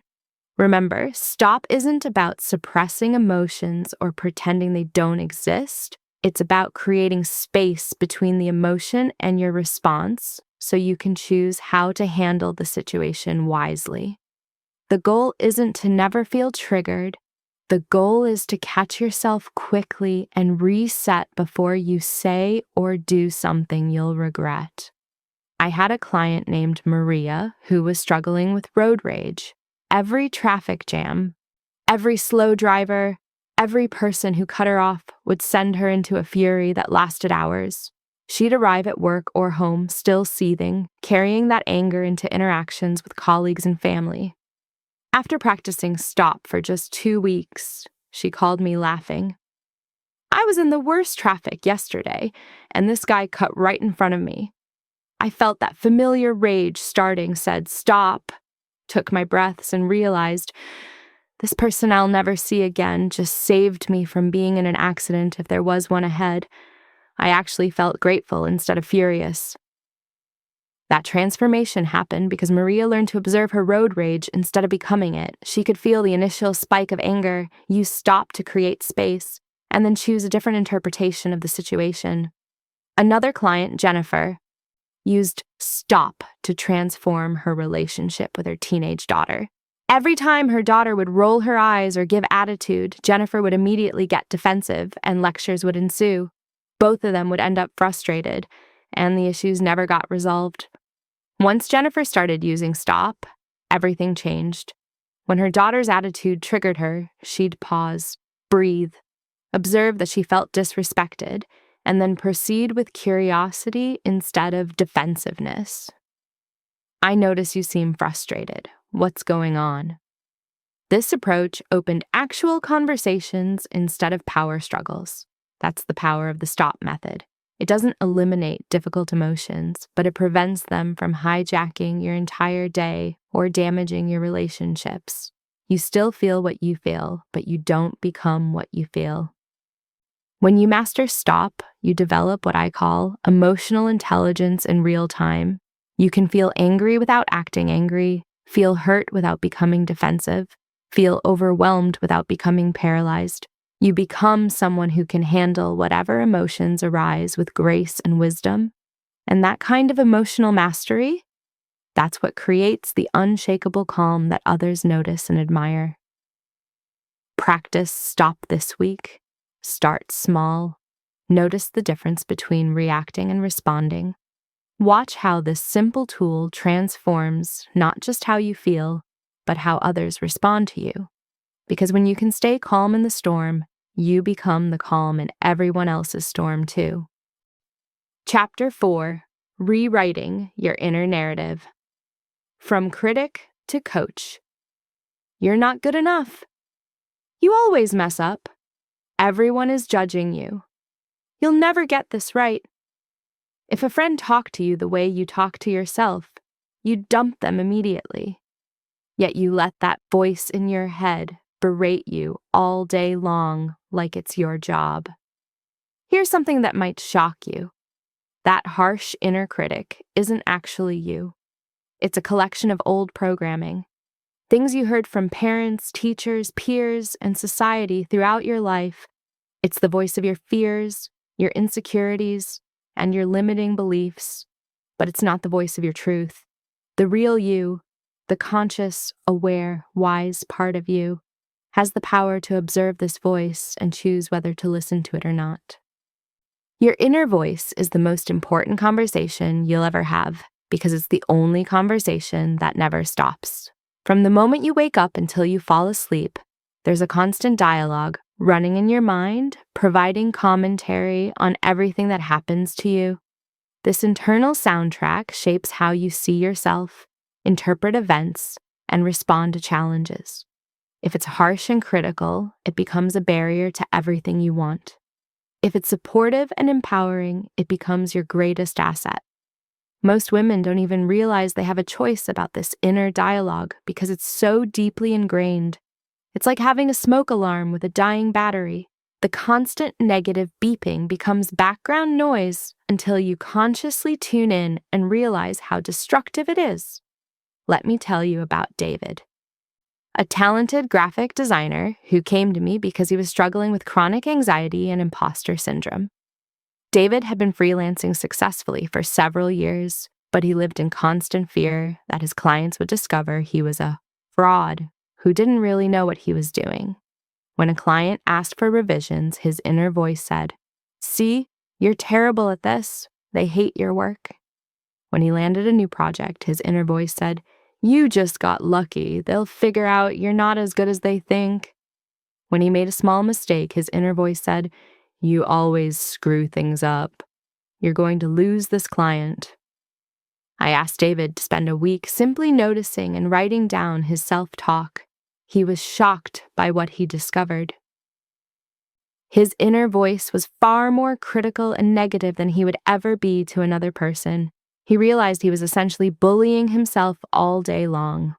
Remember, stop isn't about suppressing emotions or pretending they don't exist. It's about creating space between the emotion and your response so you can choose how to handle the situation wisely. The goal isn't to never feel triggered. The goal is to catch yourself quickly and reset before you say or do something you'll regret. I had a client named Maria who was struggling with road rage. Every traffic jam, every slow driver, every person who cut her off would send her into a fury that lasted hours. She'd arrive at work or home still seething, carrying that anger into interactions with colleagues and family. After practicing stop for just 2 weeks, she called me laughing. I was in the worst traffic yesterday, and this guy cut right in front of me. I felt that familiar rage starting, said stop, took my breaths and realized this person I'll never see again just saved me from being in an accident if there was one ahead. I actually felt grateful instead of furious. That transformation happened because Maria learned to observe her road rage instead of becoming it. She could feel the initial spike of anger, use stop to create space, and then choose a different interpretation of the situation. Another client, Jennifer, used stop to transform her relationship with her teenage daughter. Every time her daughter would roll her eyes or give attitude, Jennifer would immediately get defensive and lectures would ensue. Both of them would end up frustrated, and the issues never got resolved. Once Jennifer started using stop, everything changed. When her daughter's attitude triggered her, she'd pause, breathe, observe that she felt disrespected, and then proceed with curiosity instead of defensiveness. I notice you seem frustrated. What's going on? This approach opened actual conversations instead of power struggles. That's the power of the stop method. It doesn't eliminate difficult emotions, but it prevents them from hijacking your entire day or damaging your relationships. You still feel what you feel, but you don't become what you feel. When you master stop, you develop what I call emotional intelligence in real time. You can feel angry without acting angry, feel hurt without becoming defensive, feel overwhelmed without becoming paralyzed. You become someone who can handle whatever emotions arise with grace and wisdom. And that kind of emotional mastery, that's what creates the unshakable calm that others notice and admire. Practice stop this week. Start small. Notice the difference between reacting and responding. Watch how this simple tool transforms not just how you feel, but how others respond to you. Because when you can stay calm in the storm, you become the calm in everyone else's storm too. Chapter 4: Rewriting Your Inner Narrative. From critic to coach. You're not good enough. You always mess up. Everyone is judging you. You'll never get this right. If a friend talked to you the way you talk to yourself, you'd dump them immediately. Yet you let that voice in your head berate you all day long like it's your job. Here's something that might shock you. That harsh inner critic isn't actually you. It's a collection of old programming. Things you heard from parents, teachers, peers, and society throughout your life. It's the voice of your fears, your insecurities, and your limiting beliefs. But it's not the voice of your truth. The real you, the conscious, aware, wise part of you, has the power to observe this voice and choose whether to listen to it or not. Your inner voice is the most important conversation you'll ever have because it's the only conversation that never stops. From the moment you wake up until you fall asleep, there's a constant dialogue running in your mind, providing commentary on everything that happens to you. This internal soundtrack shapes how you see yourself, interpret events, and respond to challenges. If it's harsh and critical, it becomes a barrier to everything you want. If it's supportive and empowering, it becomes your greatest asset. Most women don't even realize they have a choice about this inner dialogue because it's so deeply ingrained. It's like having a smoke alarm with a dying battery. The constant negative beeping becomes background noise until you consciously tune in and realize how destructive it is. Let me tell you about David, a talented graphic designer who came to me because he was struggling with chronic anxiety and imposter syndrome. David had been freelancing successfully for several years, but he lived in constant fear that his clients would discover he was a fraud who didn't really know what he was doing. When a client asked for revisions, his inner voice said, "See, you're terrible at this. They hate your work." When he landed a new project, his inner voice said, "You just got lucky. They'll figure out you're not as good as they think." When he made a small mistake, his inner voice said, "You always screw things up. You're going to lose this client." I asked David to spend a week simply noticing and writing down his self-talk. He was shocked by what he discovered. His inner voice was far more critical and negative than he would ever be to another person. He realized he was essentially bullying himself all day long.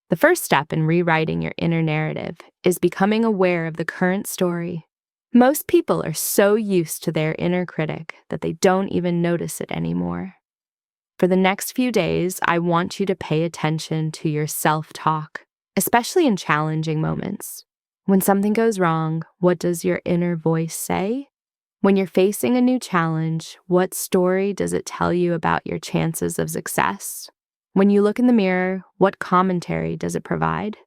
The first step in rewriting your inner narrative is becoming aware of the current story. Most people are so used to their inner critic that they don't even notice it anymore. For the next few days, I want you to pay attention to your self-talk, especially in challenging moments. When something goes wrong, what does your inner voice say? When you're facing a new challenge, what story does it tell you about your chances of success? When you look in the mirror, what commentary does it provide?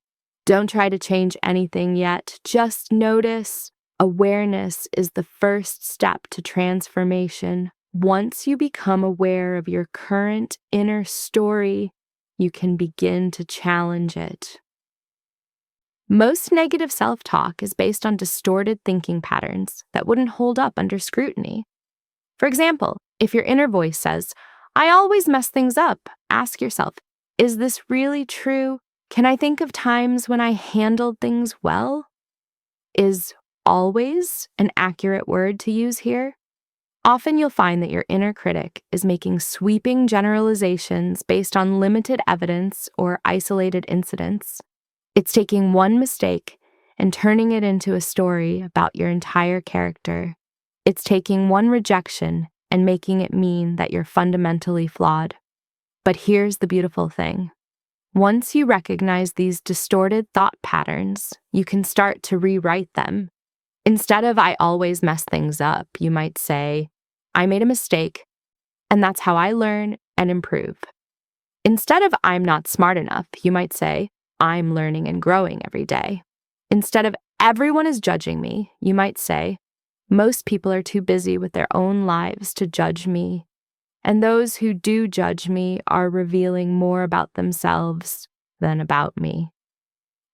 Don't try to change anything yet. Just notice. Awareness is the first step to transformation. Once you become aware of your current inner story, you can begin to challenge it. Most negative self-talk is based on distorted thinking patterns that wouldn't hold up under scrutiny. For example, if your inner voice says, "I always mess things up," ask yourself, is this really true? Can I think of times when I handled things well? Is always an accurate word to use here? Often you'll find that your inner critic is making sweeping generalizations based on limited evidence or isolated incidents. It's taking one mistake and turning it into a story about your entire character. It's taking one rejection and making it mean that you're fundamentally flawed. But here's the beautiful thing. Once you recognize these distorted thought patterns, you can start to rewrite them. Instead of "I always mess things up," you might say, "I made a mistake, and that's how I learn and improve." Instead of "I'm not smart enough," you might say, "I'm learning and growing every day." Instead of "Everyone is judging me," you might say, "Most people are too busy with their own lives to judge me, and those who do judge me are revealing more about themselves than about me."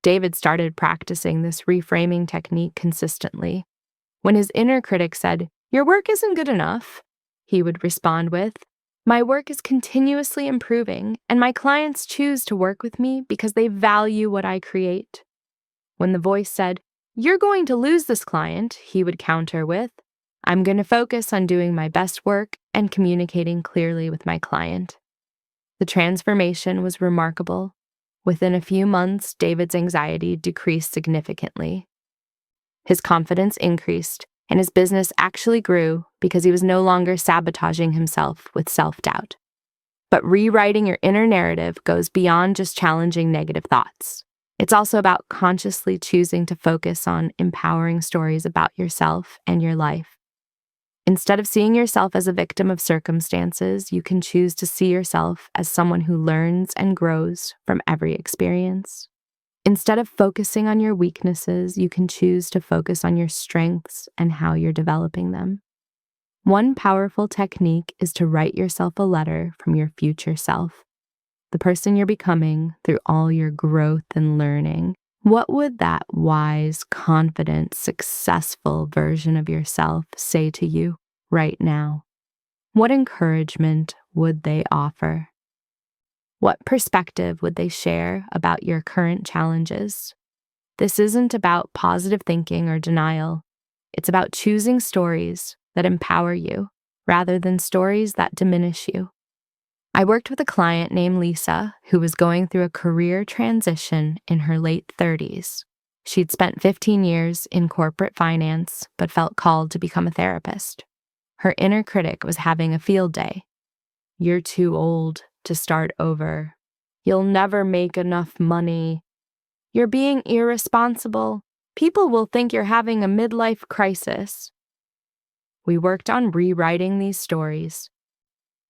David started practicing this reframing technique consistently. When his inner critic said, "Your work isn't good enough," he would respond with, "My work is continuously improving, and my clients choose to work with me because they value what I create." When the voice said, "You're going to lose this client," he would counter with, "I'm going to focus on doing my best work and communicating clearly with my client." The transformation was remarkable. Within a few months, David's anxiety decreased significantly. His confidence increased, and his business actually grew because he was no longer sabotaging himself with self-doubt. But rewriting your inner narrative goes beyond just challenging negative thoughts. It's also about consciously choosing to focus on empowering stories about yourself and your life. Instead of seeing yourself as a victim of circumstances, you can choose to see yourself as someone who learns and grows from every experience. Instead of focusing on your weaknesses, you can choose to focus on your strengths and how you're developing them. One powerful technique is to write yourself a letter from your future self, the person you're becoming through all your growth and learning. What would that wise, confident, successful version of yourself say to you right now? What encouragement would they offer? What perspective would they share about your current challenges? This isn't about positive thinking or denial. It's about choosing stories that empower you rather than stories that diminish you. I worked with a client named Lisa who was going through a career transition in her late 30s. She'd spent 15 years in corporate finance, but felt called to become a therapist. Her inner critic was having a field day. "You're too old to start over. You'll never make enough money. You're being irresponsible. People will think you're having a midlife crisis." We worked on rewriting these stories.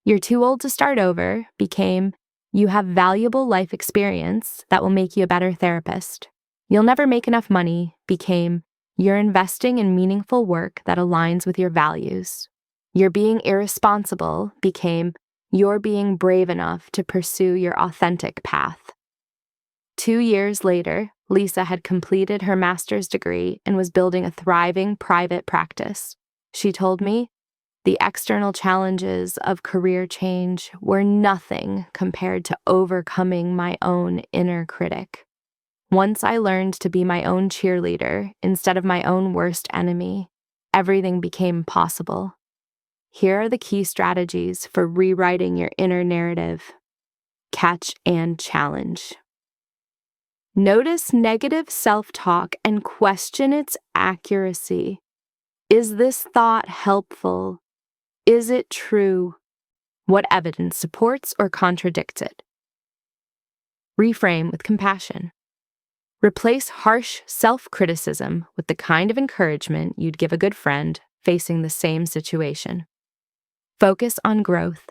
"You're too old to start over" became, "You have valuable life experience that will make you a better therapist." "You'll never make enough money" became, "You're investing in meaningful work that aligns with your values." "You're being irresponsible" became, "You're being brave enough to pursue your authentic path." 2 years later, Lisa had completed her master's degree and was building a thriving private practice. She told me, "The external challenges of career change were nothing compared to overcoming my own inner critic. Once I learned to be my own cheerleader instead of my own worst enemy, everything became possible." Here are the key strategies for rewriting your inner narrative. Catch and challenge. Notice negative self-talk and question its accuracy. Is this thought helpful? Is it true? What evidence supports or contradicts it? Reframe with compassion. Replace harsh self-criticism with the kind of encouragement you'd give a good friend facing the same situation. Focus on growth.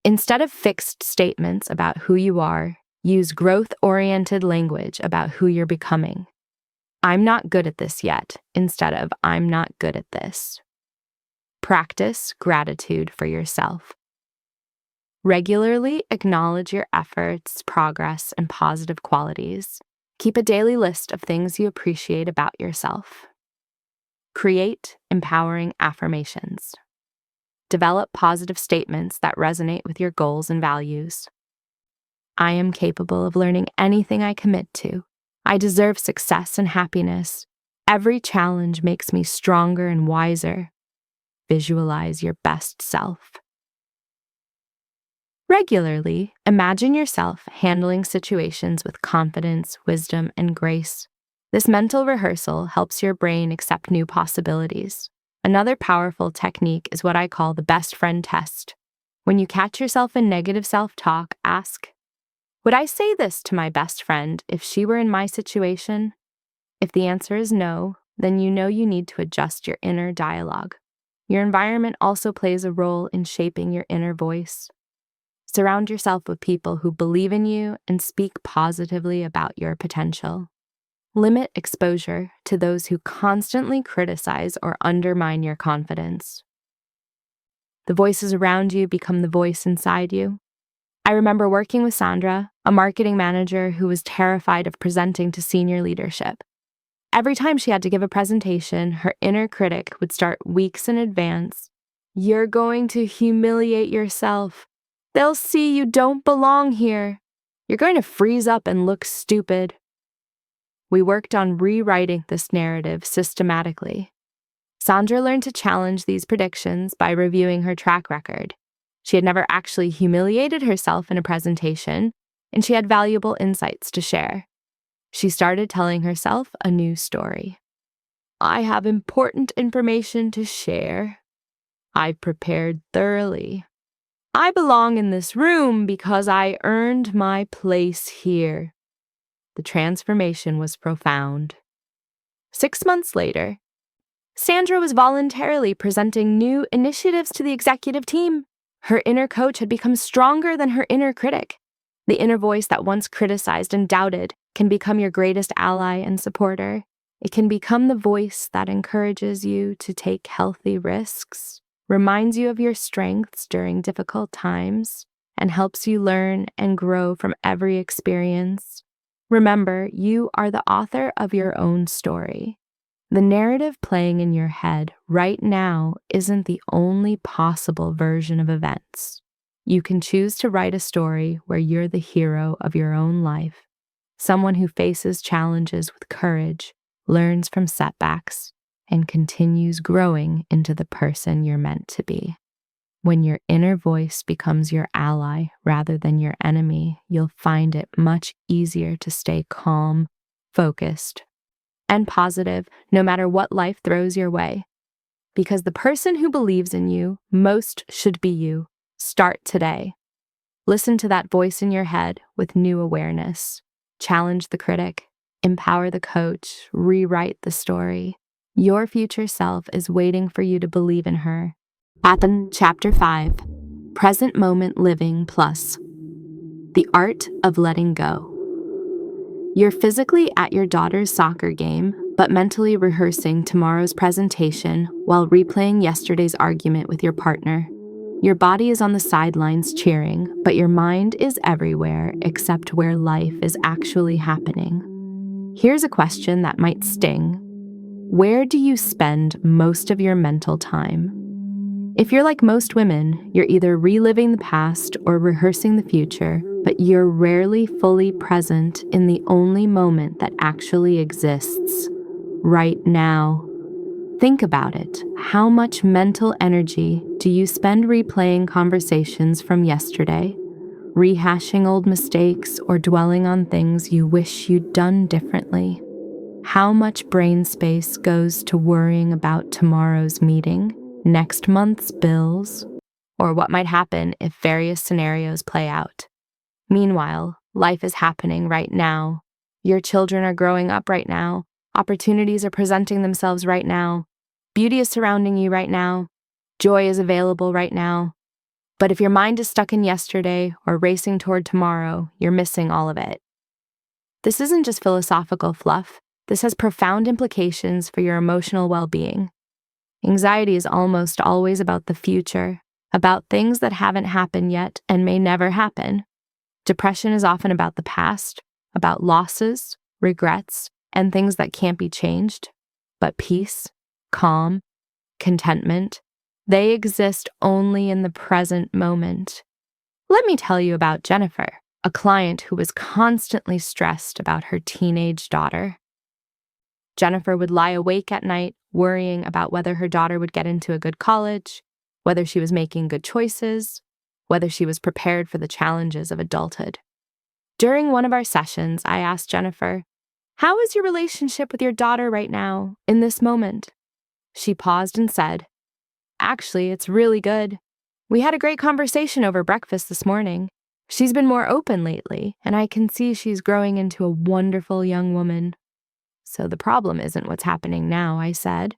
Instead of fixed statements about who you are, use growth-oriented language about who you're becoming. I'm not good at this yet, instead of I'm not good at this. Practice gratitude for yourself. Regularly acknowledge your efforts, progress, and positive qualities. Keep a daily list of things you appreciate about yourself. Create empowering affirmations. Develop positive statements that resonate with your goals and values. I am capable of learning anything I commit to. I deserve success and happiness. Every challenge makes me stronger and wiser. Visualize your best self. Regularly, imagine yourself handling situations with confidence, wisdom, and grace. This mental rehearsal helps your brain accept new possibilities. Another powerful technique is what I call the best friend test. When you catch yourself in negative self-talk, ask, would I say this to my best friend if she were in my situation? If the answer is no, then you know you need to adjust your inner dialogue. Your environment also plays a role in shaping your inner voice. Surround yourself with people who believe in you and speak positively about your potential. Limit exposure to those who constantly criticize or undermine your confidence. The voices around you become the voice inside you. I remember working with Sandra, a marketing manager who was terrified of presenting to senior leadership. Every time she had to give a presentation, her inner critic would start weeks in advance. You're going to humiliate yourself. They'll see you don't belong here. You're going to freeze up and look stupid. We worked on rewriting this narrative systematically. Sandra learned to challenge these predictions by reviewing her track record. She had never actually humiliated herself in a presentation, and she had valuable insights to share. She started telling herself a new story. I have important information to share. I've prepared thoroughly. I belong in this room because I earned my place here. The transformation was profound. 6 months later, Sandra was voluntarily presenting new initiatives to the executive team. Her inner coach had become stronger than her inner critic. The inner voice that once criticized and doubted can become your greatest ally and supporter. It can become the voice that encourages you to take healthy risks, reminds you of your strengths during difficult times, and helps you learn and grow from every experience. Remember, you are the author of your own story. The narrative playing in your head right now isn't the only possible version of events. You can choose to write a story where you're the hero of your own life, someone who faces challenges with courage, learns from setbacks, and continues growing into the person you're meant to be. When your inner voice becomes your ally rather than your enemy, you'll find it much easier to stay calm, focused, and positive no matter what life throws your way. Because the person who believes in you most should be you. Start today. Listen to that voice in your head with new awareness. Challenge the critic, empower the coach, rewrite the story. Your future self is waiting for you to believe in her. Chapter 5, Present Moment Living Plus, The Art of Letting Go. You're physically at your daughter's soccer game, but mentally rehearsing tomorrow's presentation while replaying yesterday's argument with your partner. Your body is on the sidelines cheering, but your mind is everywhere except where life is actually happening. Here's a question that might sting. Where do you spend most of your mental time? If you're like most women, you're either reliving the past or rehearsing the future, but you're rarely fully present in the only moment that actually exists, right now. Think about it. How much mental energy do you spend replaying conversations from yesterday, rehashing old mistakes, or dwelling on things you wish you'd done differently? How much brain space goes to worrying about tomorrow's meeting, next month's bills, or what might happen if various scenarios play out. Meanwhile, life is happening right now. Your children are growing up right now. Opportunities are presenting themselves right now. Beauty is surrounding you right now. Joy is available right now. But if your mind is stuck in yesterday or racing toward tomorrow, you're missing all of it. This isn't just philosophical fluff. This has profound implications for your emotional well-being. Anxiety is almost always about the future, about things that haven't happened yet and may never happen. Depression is often about the past, about losses, regrets, and things that can't be changed. But peace, calm, contentment, they exist only in the present moment. Let me tell you about Jennifer, a client who was constantly stressed about her teenage daughter. Jennifer would lie awake at night worrying about whether her daughter would get into a good college, whether she was making good choices, whether she was prepared for the challenges of adulthood. During one of our sessions, I asked Jennifer, "How is your relationship with your daughter right now, in this moment?" She paused and said, "Actually, it's really good. We had a great conversation over breakfast this morning. She's been more open lately, and I can see she's growing into a wonderful young woman." "So the problem isn't what's happening now," I said.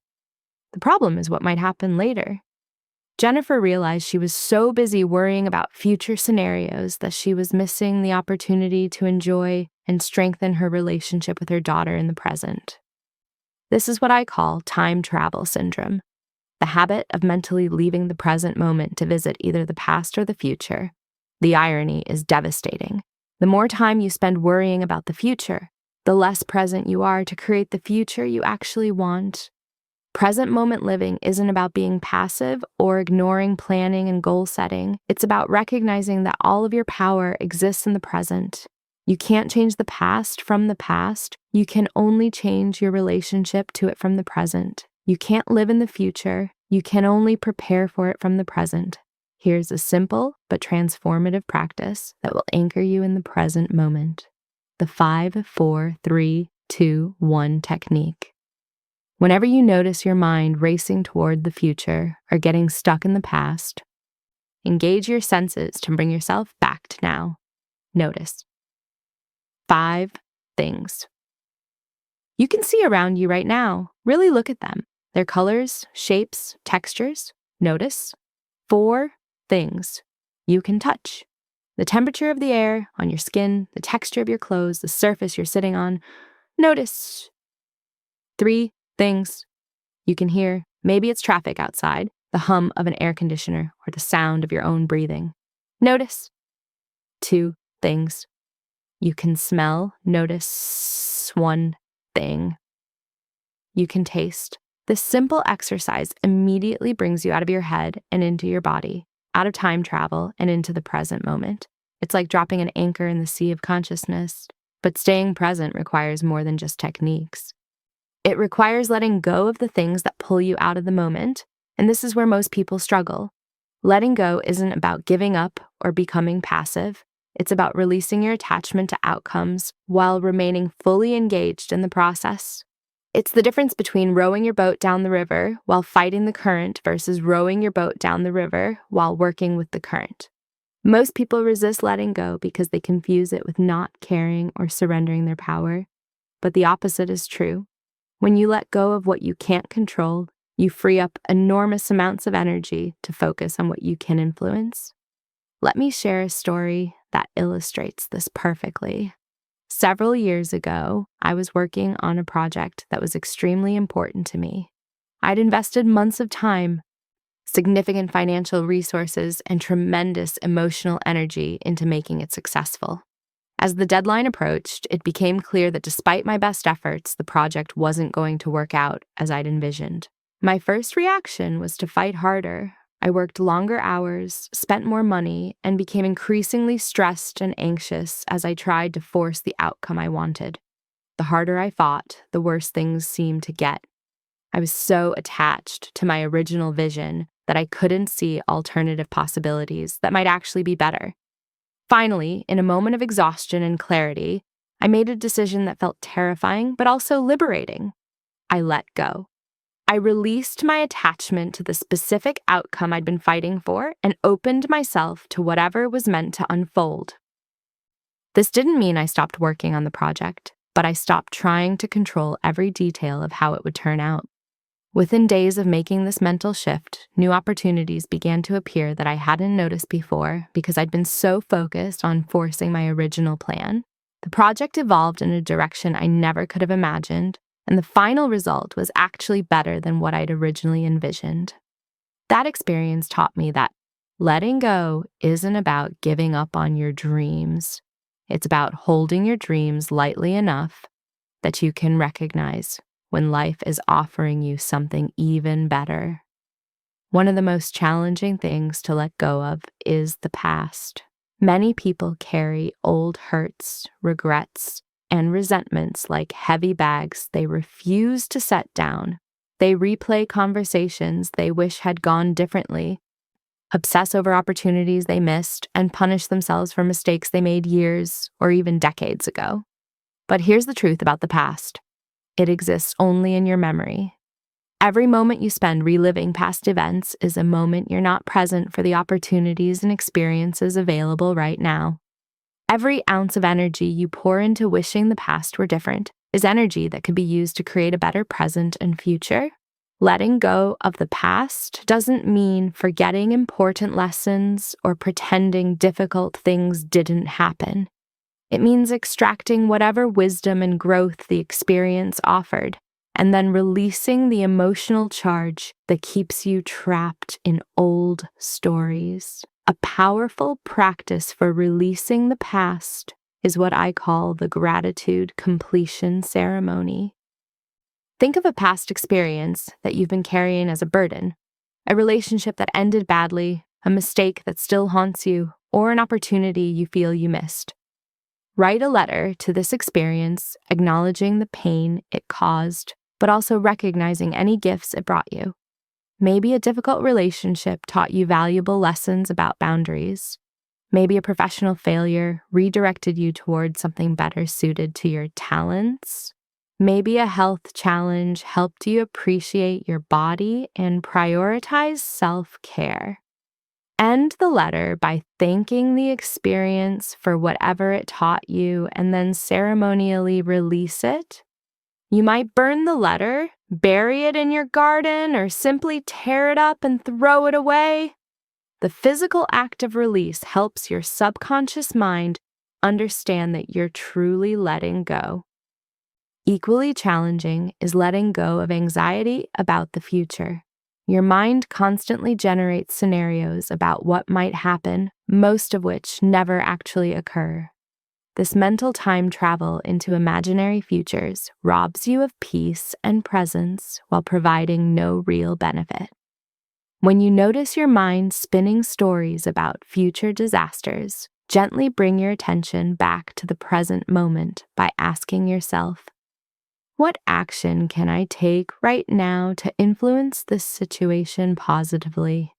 "The problem is what might happen later." Jennifer realized she was so busy worrying about future scenarios that she was missing the opportunity to enjoy and strengthen her relationship with her daughter in the present. This is what I call time travel syndrome, the habit of mentally leaving the present moment to visit either the past or the future. The irony is devastating. The more time you spend worrying about the future, the less present you are to create the future you actually want. Present moment living isn't about being passive or ignoring planning and goal setting. It's about recognizing that all of your power exists in the present. You can't change the past from the past. You can only change your relationship to it from the present. You can't live in the future. You can only prepare for it from the present. Here's a simple but transformative practice that will anchor you in the present moment. The 5, 4, 3, 2, 1 technique. Whenever you notice your mind racing toward the future or getting stuck in the past, engage your senses to bring yourself back to now. Notice 5 things you can see around you right now. Really look at them. Their colors, shapes, textures. Notice 4 things you can touch. The temperature of the air on your skin, the texture of your clothes, the surface you're sitting on. Notice 3 things you can hear. Maybe it's traffic outside, the hum of an air conditioner, or the sound of your own breathing. Notice 2 things you can smell. Notice 1 thing you can taste. This simple exercise immediately brings you out of your head and into your body, out of time travel and into the present moment. It's like dropping an anchor in the sea of consciousness. But staying present requires more than just techniques. It requires letting go of the things that pull you out of the moment, and this is where most people struggle. Letting go isn't about giving up or becoming passive. It's about releasing your attachment to outcomes while remaining fully engaged in the process. It's the difference between rowing your boat down the river while fighting the current versus rowing your boat down the river while working with the current. Most people resist letting go because they confuse it with not caring or surrendering their power, but the opposite is true. When you let go of what you can't control, you free up enormous amounts of energy to focus on what you can influence. Let me share a story that illustrates this perfectly. Several years ago, I was working on a project that was extremely important to me. I'd invested months of time, significant financial resources, and tremendous emotional energy into making it successful. As the deadline approached, it became clear that despite my best efforts, the project wasn't going to work out as I'd envisioned. My first reaction was to fight harder. I worked longer hours, spent more money, and became increasingly stressed and anxious as I tried to force the outcome I wanted. The harder I fought, the worse things seemed to get. I was so attached to my original vision that I couldn't see alternative possibilities that might actually be better. Finally, in a moment of exhaustion and clarity, I made a decision that felt terrifying but also liberating. I let go. I released my attachment to the specific outcome I'd been fighting for and opened myself to whatever was meant to unfold. This didn't mean I stopped working on the project, but I stopped trying to control every detail of how it would turn out. Within days of making this mental shift, new opportunities began to appear that I hadn't noticed before because I'd been so focused on forcing my original plan. The project evolved in a direction I never could have imagined, and the final result was actually better than what I'd originally envisioned. That experience taught me that letting go isn't about giving up on your dreams. It's about holding your dreams lightly enough that you can recognize when life is offering you something even better. One of the most challenging things to let go of is the past. Many people carry old hurts, regrets, and resentments like heavy bags they refuse to set down. They replay conversations they wish had gone differently, obsess over opportunities they missed, and punish themselves for mistakes they made years or even decades ago. But here's the truth about the past. It exists only in your memory. Every moment you spend reliving past events is a moment you're not present for the opportunities and experiences available right now. Every ounce of energy you pour into wishing the past were different is energy that could be used to create a better present and future. Letting go of the past doesn't mean forgetting important lessons or pretending difficult things didn't happen. It means extracting whatever wisdom and growth the experience offered, and then releasing the emotional charge that keeps you trapped in old stories. A powerful practice for releasing the past is what I call the gratitude completion ceremony. Think of a past experience that you've been carrying as a burden, a relationship that ended badly, a mistake that still haunts you, or an opportunity you feel you missed. Write a letter to this experience, acknowledging the pain it caused, but also recognizing any gifts it brought you. Maybe a difficult relationship taught you valuable lessons about boundaries. Maybe a professional failure redirected you towards something better suited to your talents. Maybe a health challenge helped you appreciate your body and prioritize self-care. End the letter by thanking the experience for whatever it taught you and then ceremonially release it. You might burn the letter, bury it in your garden, or simply tear it up and throw it away. The physical act of release helps your subconscious mind understand that you're truly letting go. Equally challenging is letting go of anxiety about the future. Your mind constantly generates scenarios about what might happen, most of which never actually occur. This mental time travel into imaginary futures robs you of peace and presence while providing no real benefit. When you notice your mind spinning stories about future disasters, gently bring your attention back to the present moment by asking yourself, what action can I take right now to influence this situation positively?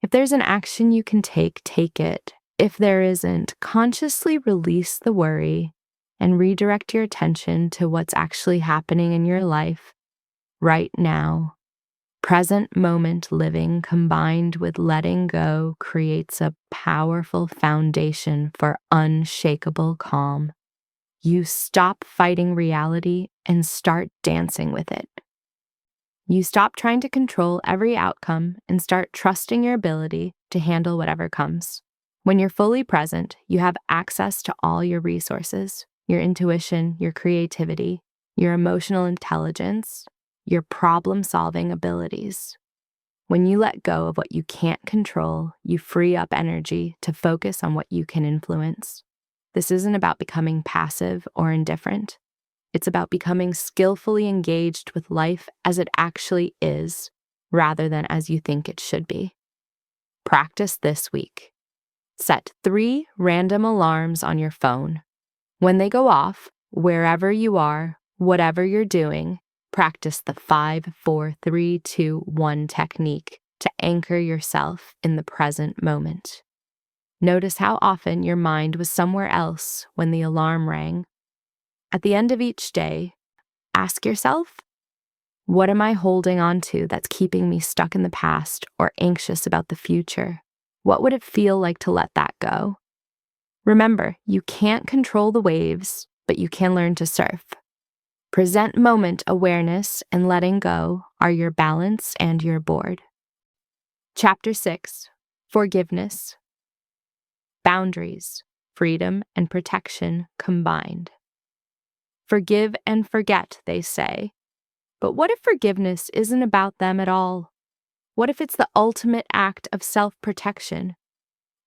If there's an action you can take, take it. If there isn't, consciously release the worry and redirect your attention to what's actually happening in your life right now. Present moment living combined with letting go creates a powerful foundation for unshakable calm. You stop fighting reality and start dancing with it. You stop trying to control every outcome and start trusting your ability to handle whatever comes. When you're fully present, you have access to all your resources, your intuition, your creativity, your emotional intelligence, your problem-solving abilities. When you let go of what you can't control, you free up energy to focus on what you can influence. This isn't about becoming passive or indifferent. It's about becoming skillfully engaged with life as it actually is, rather than as you think it should be. Practice this week. Set 3 random alarms on your phone. When they go off, wherever you are, whatever you're doing, practice the 5, 4, 3, 2, 1 technique to anchor yourself in the present moment. Notice how often your mind was somewhere else when the alarm rang. At the end of each day, ask yourself, What am I holding on to that's keeping me stuck in the past or anxious about the future? What would it feel like to let that go? Remember, you can't control the waves, but you can learn to surf. Present moment awareness and letting go are your balance and your board. Chapter 6, Forgiveness. Boundaries, freedom and protection combined. Forgive and forget, they say. But what if forgiveness isn't about them at all? What if it's the ultimate act of self-protection?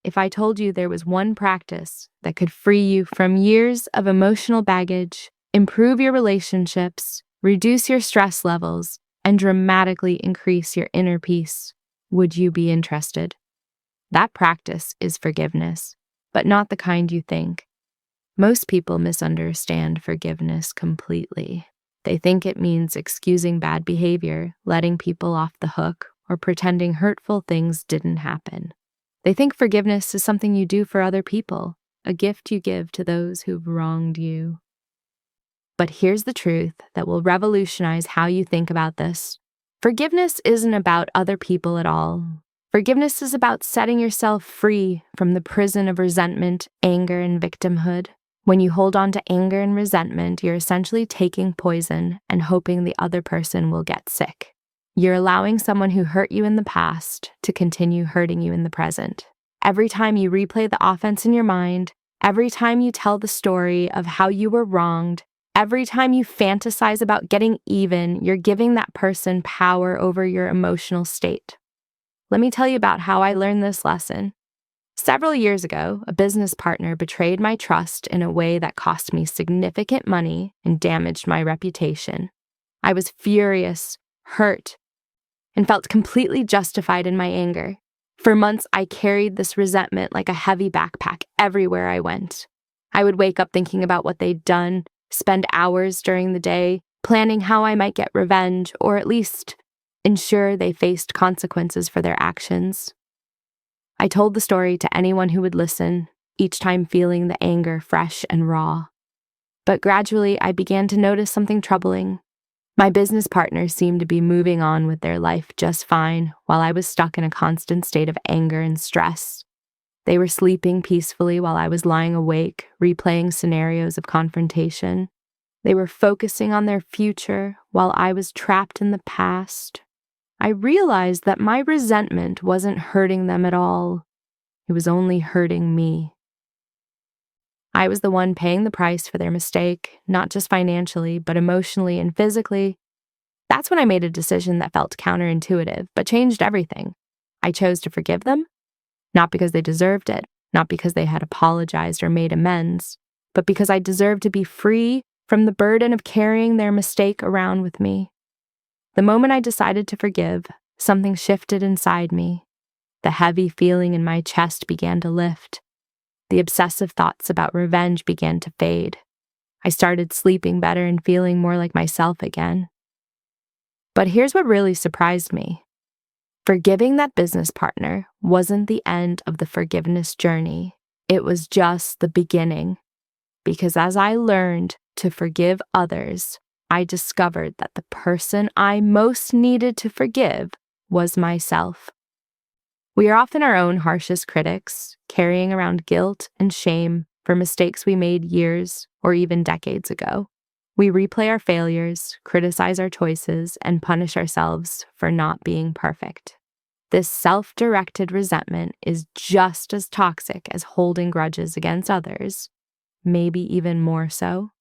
If I told you there was one practice that could free you from years of emotional baggage, improve your relationships, reduce your stress levels, and dramatically increase your inner peace, would you be interested? That practice is forgiveness, but not the kind you think. Most people misunderstand forgiveness completely. They think it means excusing bad behavior, letting people off the hook, or pretending hurtful things didn't happen. They think forgiveness is something you do for other people, a gift you give to those who've wronged you. But here's the truth that will revolutionize how you think about this. Forgiveness isn't about other people at all. Forgiveness is about setting yourself free from the prison of resentment, anger, and victimhood. When you hold on to anger and resentment, you're essentially taking poison and hoping the other person will get sick. You're allowing someone who hurt you in the past to continue hurting you in the present. Every time you replay the offense in your mind, every time you tell the story of how you were wronged, every time you fantasize about getting even, you're giving that person power over your emotional state. Let me tell you about how I learned this lesson. Several years ago, a business partner betrayed my trust in a way that cost me significant money and damaged my reputation. I was furious, hurt, and felt completely justified in my anger. For months, I carried this resentment like a heavy backpack everywhere I went. I would wake up thinking about what they'd done, spend hours during the day planning how I might get revenge, or at least ensure they faced consequences for their actions. I told the story to anyone who would listen, each time feeling the anger fresh and raw. But gradually, I began to notice something troubling. My business partners seemed to be moving on with their life just fine, while I was stuck in a constant state of anger and stress. They were sleeping peacefully while I was lying awake, replaying scenarios of confrontation. They were focusing on their future while I was trapped in the past. I realized that my resentment wasn't hurting them at all. It was only hurting me. I was the one paying the price for their mistake, not just financially, but emotionally and physically. That's when I made a decision that felt counterintuitive, but changed everything. I chose to forgive them, not because they deserved it, not because they had apologized or made amends, but because I deserved to be free from the burden of carrying their mistake around with me. The moment I decided to forgive, something shifted inside me. The heavy feeling in my chest began to lift. The obsessive thoughts about revenge began to fade. I started sleeping better and feeling more like myself again. But here's what really surprised me. Forgiving that business partner wasn't the end of the forgiveness journey. It was just the beginning. Because as I learned to forgive others, I discovered that the person I most needed to forgive was myself. We are often our own harshest critics, carrying around guilt and shame for mistakes we made years or even decades ago. We replay our failures, criticize our choices, and punish ourselves for not being perfect. This self-directed resentment is just as toxic as holding grudges against others, maybe even more so.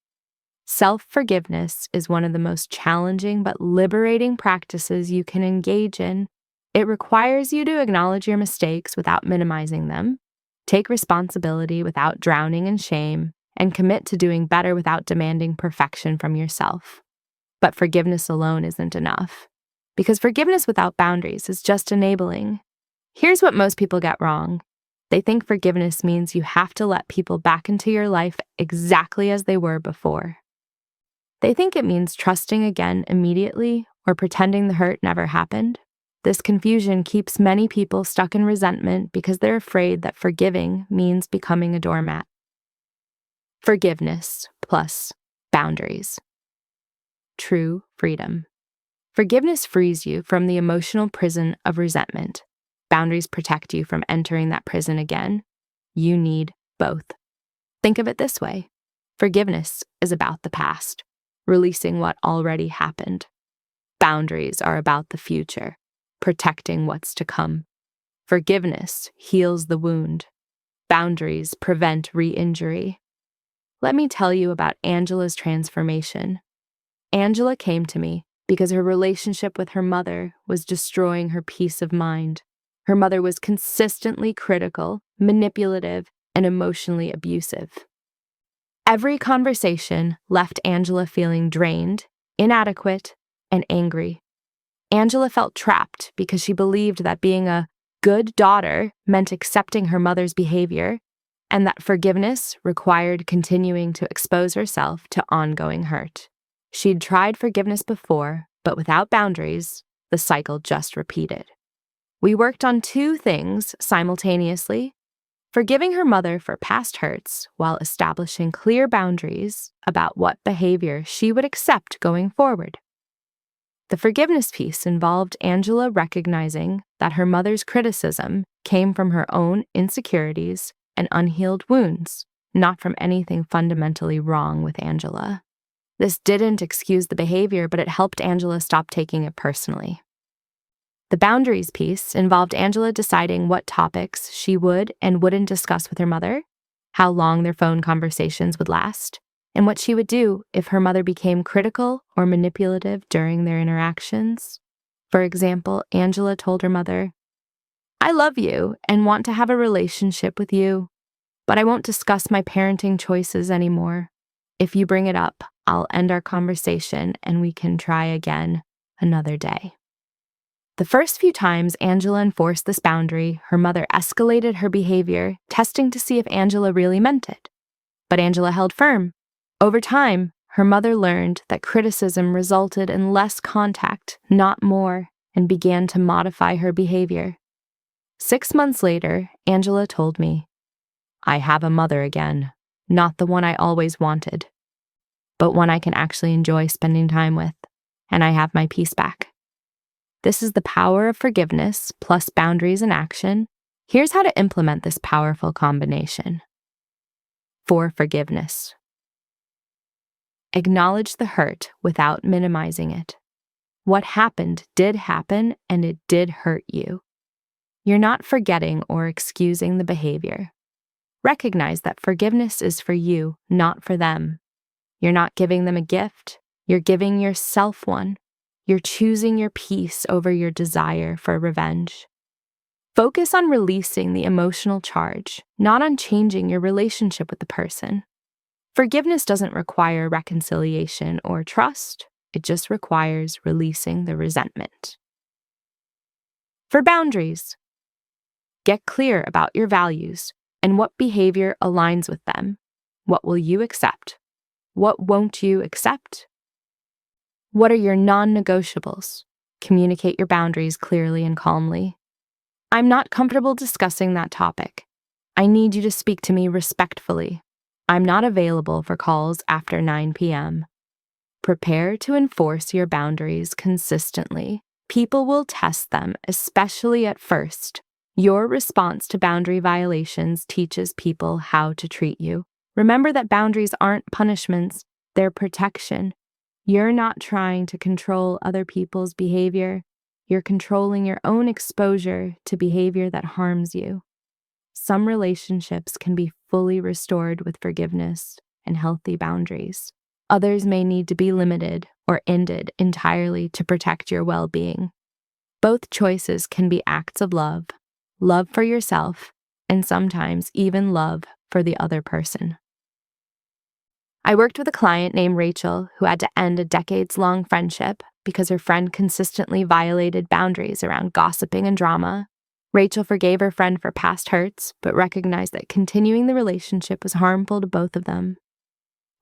Self-forgiveness is one of the most challenging but liberating practices you can engage in. It requires you to acknowledge your mistakes without minimizing them, take responsibility without drowning in shame, and commit to doing better without demanding perfection from yourself. But forgiveness alone isn't enough, because forgiveness without boundaries is just enabling. Here's what most people get wrong. They think forgiveness means you have to let people back into your life exactly as they were before. They think it means trusting again immediately or pretending the hurt never happened. This confusion keeps many people stuck in resentment because they're afraid that forgiving means becoming a doormat. Forgiveness plus boundaries. True freedom. Forgiveness frees you from the emotional prison of resentment. Boundaries protect you from entering that prison again. You need both. Think of it this way. Forgiveness is about the past, releasing what already happened. Boundaries are about the future, protecting what's to come. Forgiveness heals the wound. Boundaries prevent re-injury. Let me tell you about Angela's transformation. Angela came to me because her relationship with her mother was destroying her peace of mind. Her mother was consistently critical, manipulative, and emotionally abusive. Every conversation left Angela feeling drained, inadequate, and angry. Angela felt trapped because she believed that being a good daughter meant accepting her mother's behavior, and that forgiveness required continuing to expose herself to ongoing hurt. She'd tried forgiveness before, but without boundaries, the cycle just repeated. We worked on two things simultaneously: forgiving her mother for past hurts while establishing clear boundaries about what behavior she would accept going forward. The forgiveness piece involved Angela recognizing that her mother's criticism came from her own insecurities and unhealed wounds, not from anything fundamentally wrong with Angela. This didn't excuse the behavior, but it helped Angela stop taking it personally. The boundaries piece involved Angela deciding what topics she would and wouldn't discuss with her mother, how long their phone conversations would last, and what she would do if her mother became critical or manipulative during their interactions. For example, Angela told her mother, "I love you and want to have a relationship with you, but I won't discuss my parenting choices anymore. If you bring it up, I'll end our conversation and we can try again another day." The first few times Angela enforced this boundary, her mother escalated her behavior, testing to see if Angela really meant it. But Angela held firm. Over time, her mother learned that criticism resulted in less contact, not more, and began to modify her behavior. 6 months later, Angela told me, "I have a mother again, not the one I always wanted, but one I can actually enjoy spending time with, and I have my peace back." This is the power of forgiveness plus boundaries in action. Here's how to implement this powerful combination. For forgiveness. Acknowledge the hurt without minimizing it. What happened did happen, and it did hurt you. You're not forgetting or excusing the behavior. Recognize that forgiveness is for you, not for them. You're not giving them a gift. You're giving yourself one. You're choosing your peace over your desire for revenge. Focus on releasing the emotional charge, not on changing your relationship with the person. Forgiveness doesn't require reconciliation or trust. It just requires releasing the resentment. For boundaries, get clear about your values and what behavior aligns with them. What will you accept? What won't you accept? What are your non-negotiables? Communicate your boundaries clearly and calmly. I'm not comfortable discussing that topic. I need you to speak to me respectfully. I'm not available for calls after 9 p.m. Prepare to enforce your boundaries consistently. People will test them, especially at first. Your response to boundary violations teaches people how to treat you. Remember that boundaries aren't punishments, they're protection. You're not trying to control other people's behavior. You're controlling your own exposure to behavior that harms you. Some relationships can be fully restored with forgiveness and healthy boundaries. Others may need to be limited or ended entirely to protect your well-being. Both choices can be acts of love for yourself, and sometimes even love for the other person. I worked with a client named Rachel who had to end a decades-long friendship because her friend consistently violated boundaries around gossiping and drama. Rachel forgave her friend for past hurts, but recognized that continuing the relationship was harmful to both of them.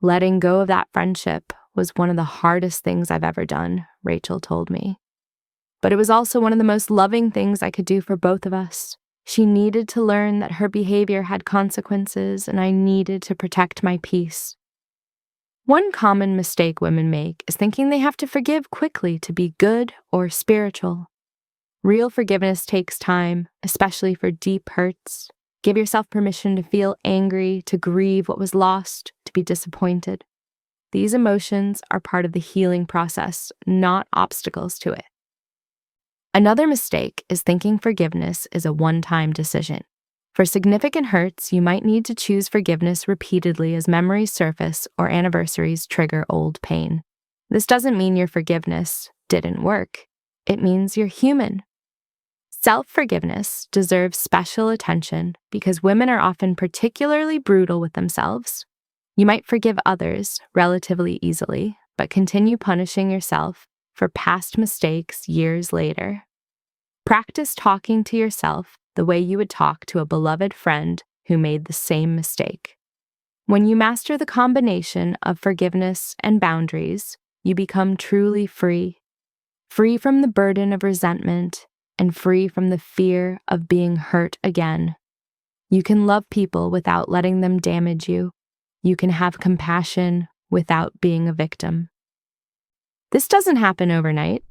Letting go of that friendship was one of the hardest things I've ever done, Rachel told me. But it was also one of the most loving things I could do for both of us. She needed to learn that her behavior had consequences, and I needed to protect my peace. One common mistake women make is thinking they have to forgive quickly to be good or spiritual. Real forgiveness takes time, especially for deep hurts. Give yourself permission to feel angry, to grieve what was lost, to be disappointed. These emotions are part of the healing process, not obstacles to it. Another mistake is thinking forgiveness is a one-time decision. For significant hurts, you might need to choose forgiveness repeatedly as memories surface or anniversaries trigger old pain. This doesn't mean your forgiveness didn't work. It means you're human. Self-forgiveness deserves special attention because women are often particularly brutal with themselves. You might forgive others relatively easily, but continue punishing yourself for past mistakes years later. Practice talking to yourself the way you would talk to a beloved friend who made the same mistake. When you master the combination of forgiveness and boundaries, you become truly free. Free from the burden of resentment and free from the fear of being hurt again. You can love people without letting them damage you. You can have compassion without being a victim. This doesn't happen overnight.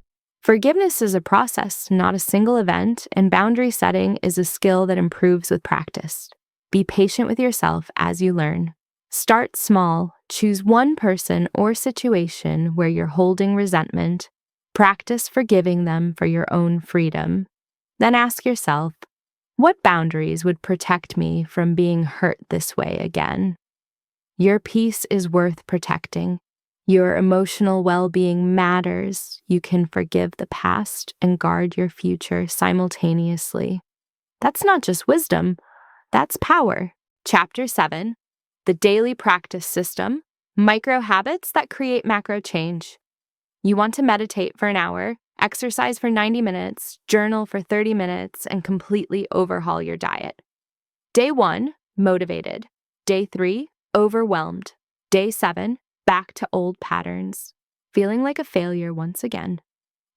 Forgiveness is a process, not a single event, and boundary setting is a skill that improves with practice. Be patient with yourself as you learn. Start small, choose one person or situation where you're holding resentment. Practice forgiving them for your own freedom. Then ask yourself, what boundaries would protect me from being hurt this way again? Your peace is worth protecting. Your emotional well-being matters. You can forgive the past and guard your future simultaneously. That's not just wisdom, that's power. Chapter 7, The Daily Practice System, Micro Habits that Create Macro Change. You want to meditate for an hour, exercise for 90 minutes, journal for 30 minutes, and completely overhaul your diet. Day 1, motivated. Day 3, overwhelmed. Day 7, back to old patterns. Feeling like a failure once again.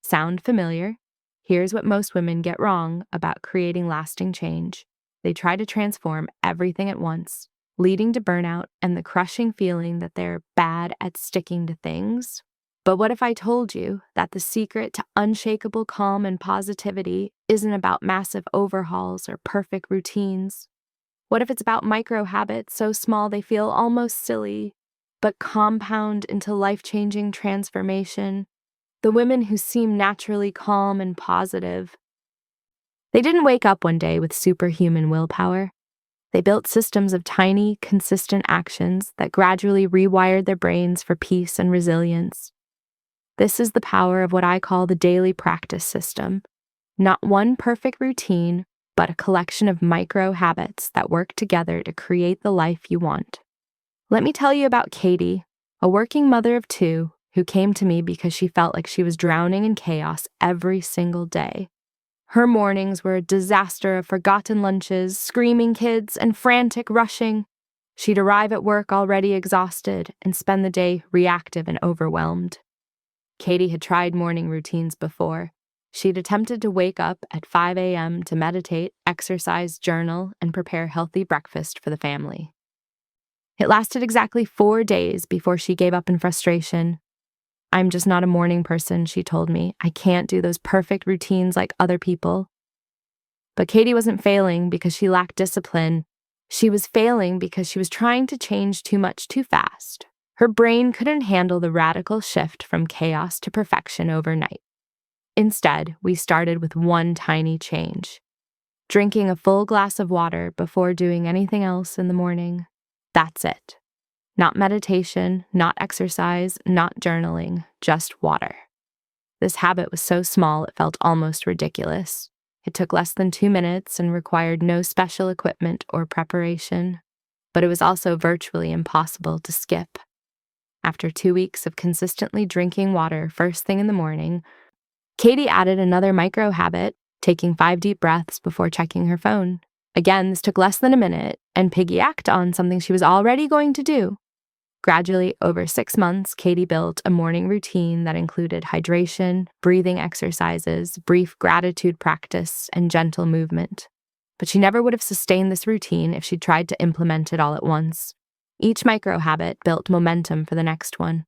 Sound familiar? Here's what most women get wrong about creating lasting change. They try to transform everything at once, leading to burnout and the crushing feeling that they're bad at sticking to things. But what if I told you that the secret to unshakable calm and positivity isn't about massive overhauls or perfect routines? What if it's about micro habits so small they feel almost silly, but compound into life-changing transformation? The women who seem naturally calm and positive, they didn't wake up one day with superhuman willpower. They built systems of tiny, consistent actions that gradually rewired their brains for peace and resilience. This is the power of what I call the daily practice system. Not one perfect routine, but a collection of micro habits that work together to create the life you want. Let me tell you about Katie, a working mother of 2 who came to me because she felt like she was drowning in chaos every single day. Her mornings were a disaster of forgotten lunches, screaming kids, and frantic rushing. She'd arrive at work already exhausted and spend the day reactive and overwhelmed. Katie had tried morning routines before. She'd attempted to wake up at 5 a.m. to meditate, exercise, journal, and prepare healthy breakfast for the family. It lasted exactly 4 days before she gave up in frustration. I'm just not a morning person, she told me. I can't do those perfect routines like other people. But Katie wasn't failing because she lacked discipline. She was failing because she was trying to change too much too fast. Her brain couldn't handle the radical shift from chaos to perfection overnight. Instead, we started with one tiny change: drinking a full glass of water before doing anything else in the morning. That's it. Not meditation, not exercise, not journaling, just water. This habit was so small it felt almost ridiculous. It took less than 2 minutes and required no special equipment or preparation. But it was also virtually impossible to skip. After 2 weeks of consistently drinking water first thing in the morning, Katie added another micro habit, taking 5 deep breaths before checking her phone. Again, this took less than a minute and piggybacked on something she was already going to do. Gradually, over 6 months, Katie built a morning routine that included hydration, breathing exercises, brief gratitude practice, and gentle movement. But she never would have sustained this routine if she tried to implement it all at once. Each micro habit built momentum for the next one.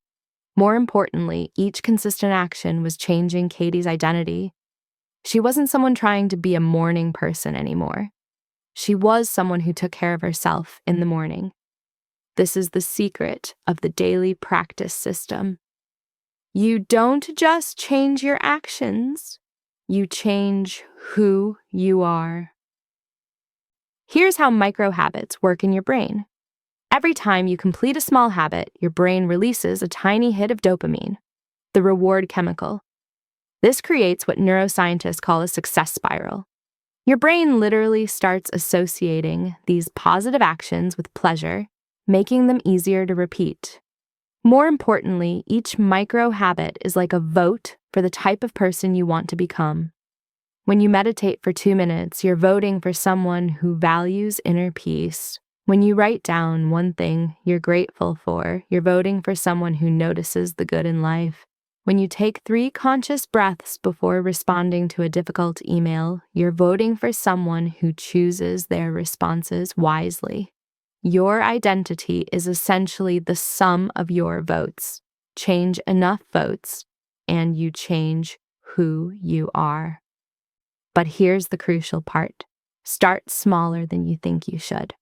More importantly, each consistent action was changing Katie's identity. She wasn't someone trying to be a morning person anymore. She was someone who took care of herself in the morning. This is the secret of the daily practice system. You don't just change your actions, you change who you are. Here's how micro habits work in your brain. Every time you complete a small habit, your brain releases a tiny hit of dopamine, the reward chemical. This creates what neuroscientists call a success spiral. Your brain literally starts associating these positive actions with pleasure, making them easier to repeat. More importantly, each micro habit is like a vote for the type of person you want to become. When you meditate for 2 minutes, you're voting for someone who values inner peace. When you write down one thing you're grateful for, you're voting for someone who notices the good in life. When you take 3 conscious breaths before responding to a difficult email, you're voting for someone who chooses their responses wisely. Your identity is essentially the sum of your votes. Change enough votes, and you change who you are. But here's the crucial part. Start smaller than you think you should.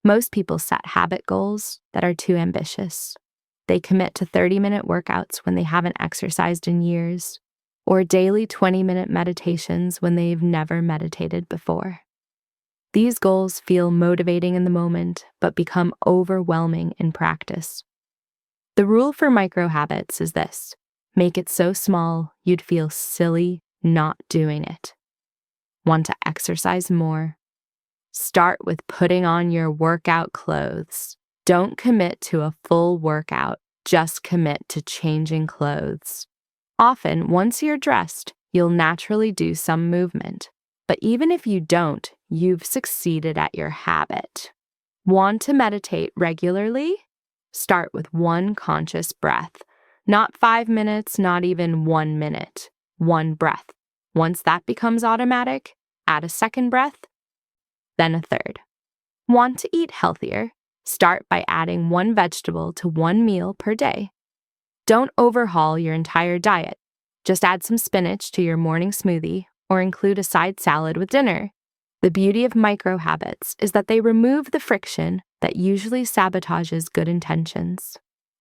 Most people set habit goals that are too ambitious. They commit to 30-minute workouts when they haven't exercised in years, or daily 20-minute meditations when they've never meditated before. These goals feel motivating in the moment, but become overwhelming in practice. The rule for micro habits is this: make it so small you'd feel silly not doing it. Want to exercise more? Start with putting on your workout clothes. Don't commit to a full workout, just commit to changing clothes. Often, once you're dressed, you'll naturally do some movement. But even if you don't, you've succeeded at your habit. Want to meditate regularly? Start with 1 conscious breath. Not 5 minutes, not even 1 minute. 1 breath. Once that becomes automatic, add a 2nd breath, then a 3rd. Want to eat healthier? Start by adding 1 vegetable to 1 meal per day. Don't overhaul your entire diet. Just add some spinach to your morning smoothie or include a side salad with dinner. The beauty of micro habits is that they remove the friction that usually sabotages good intentions.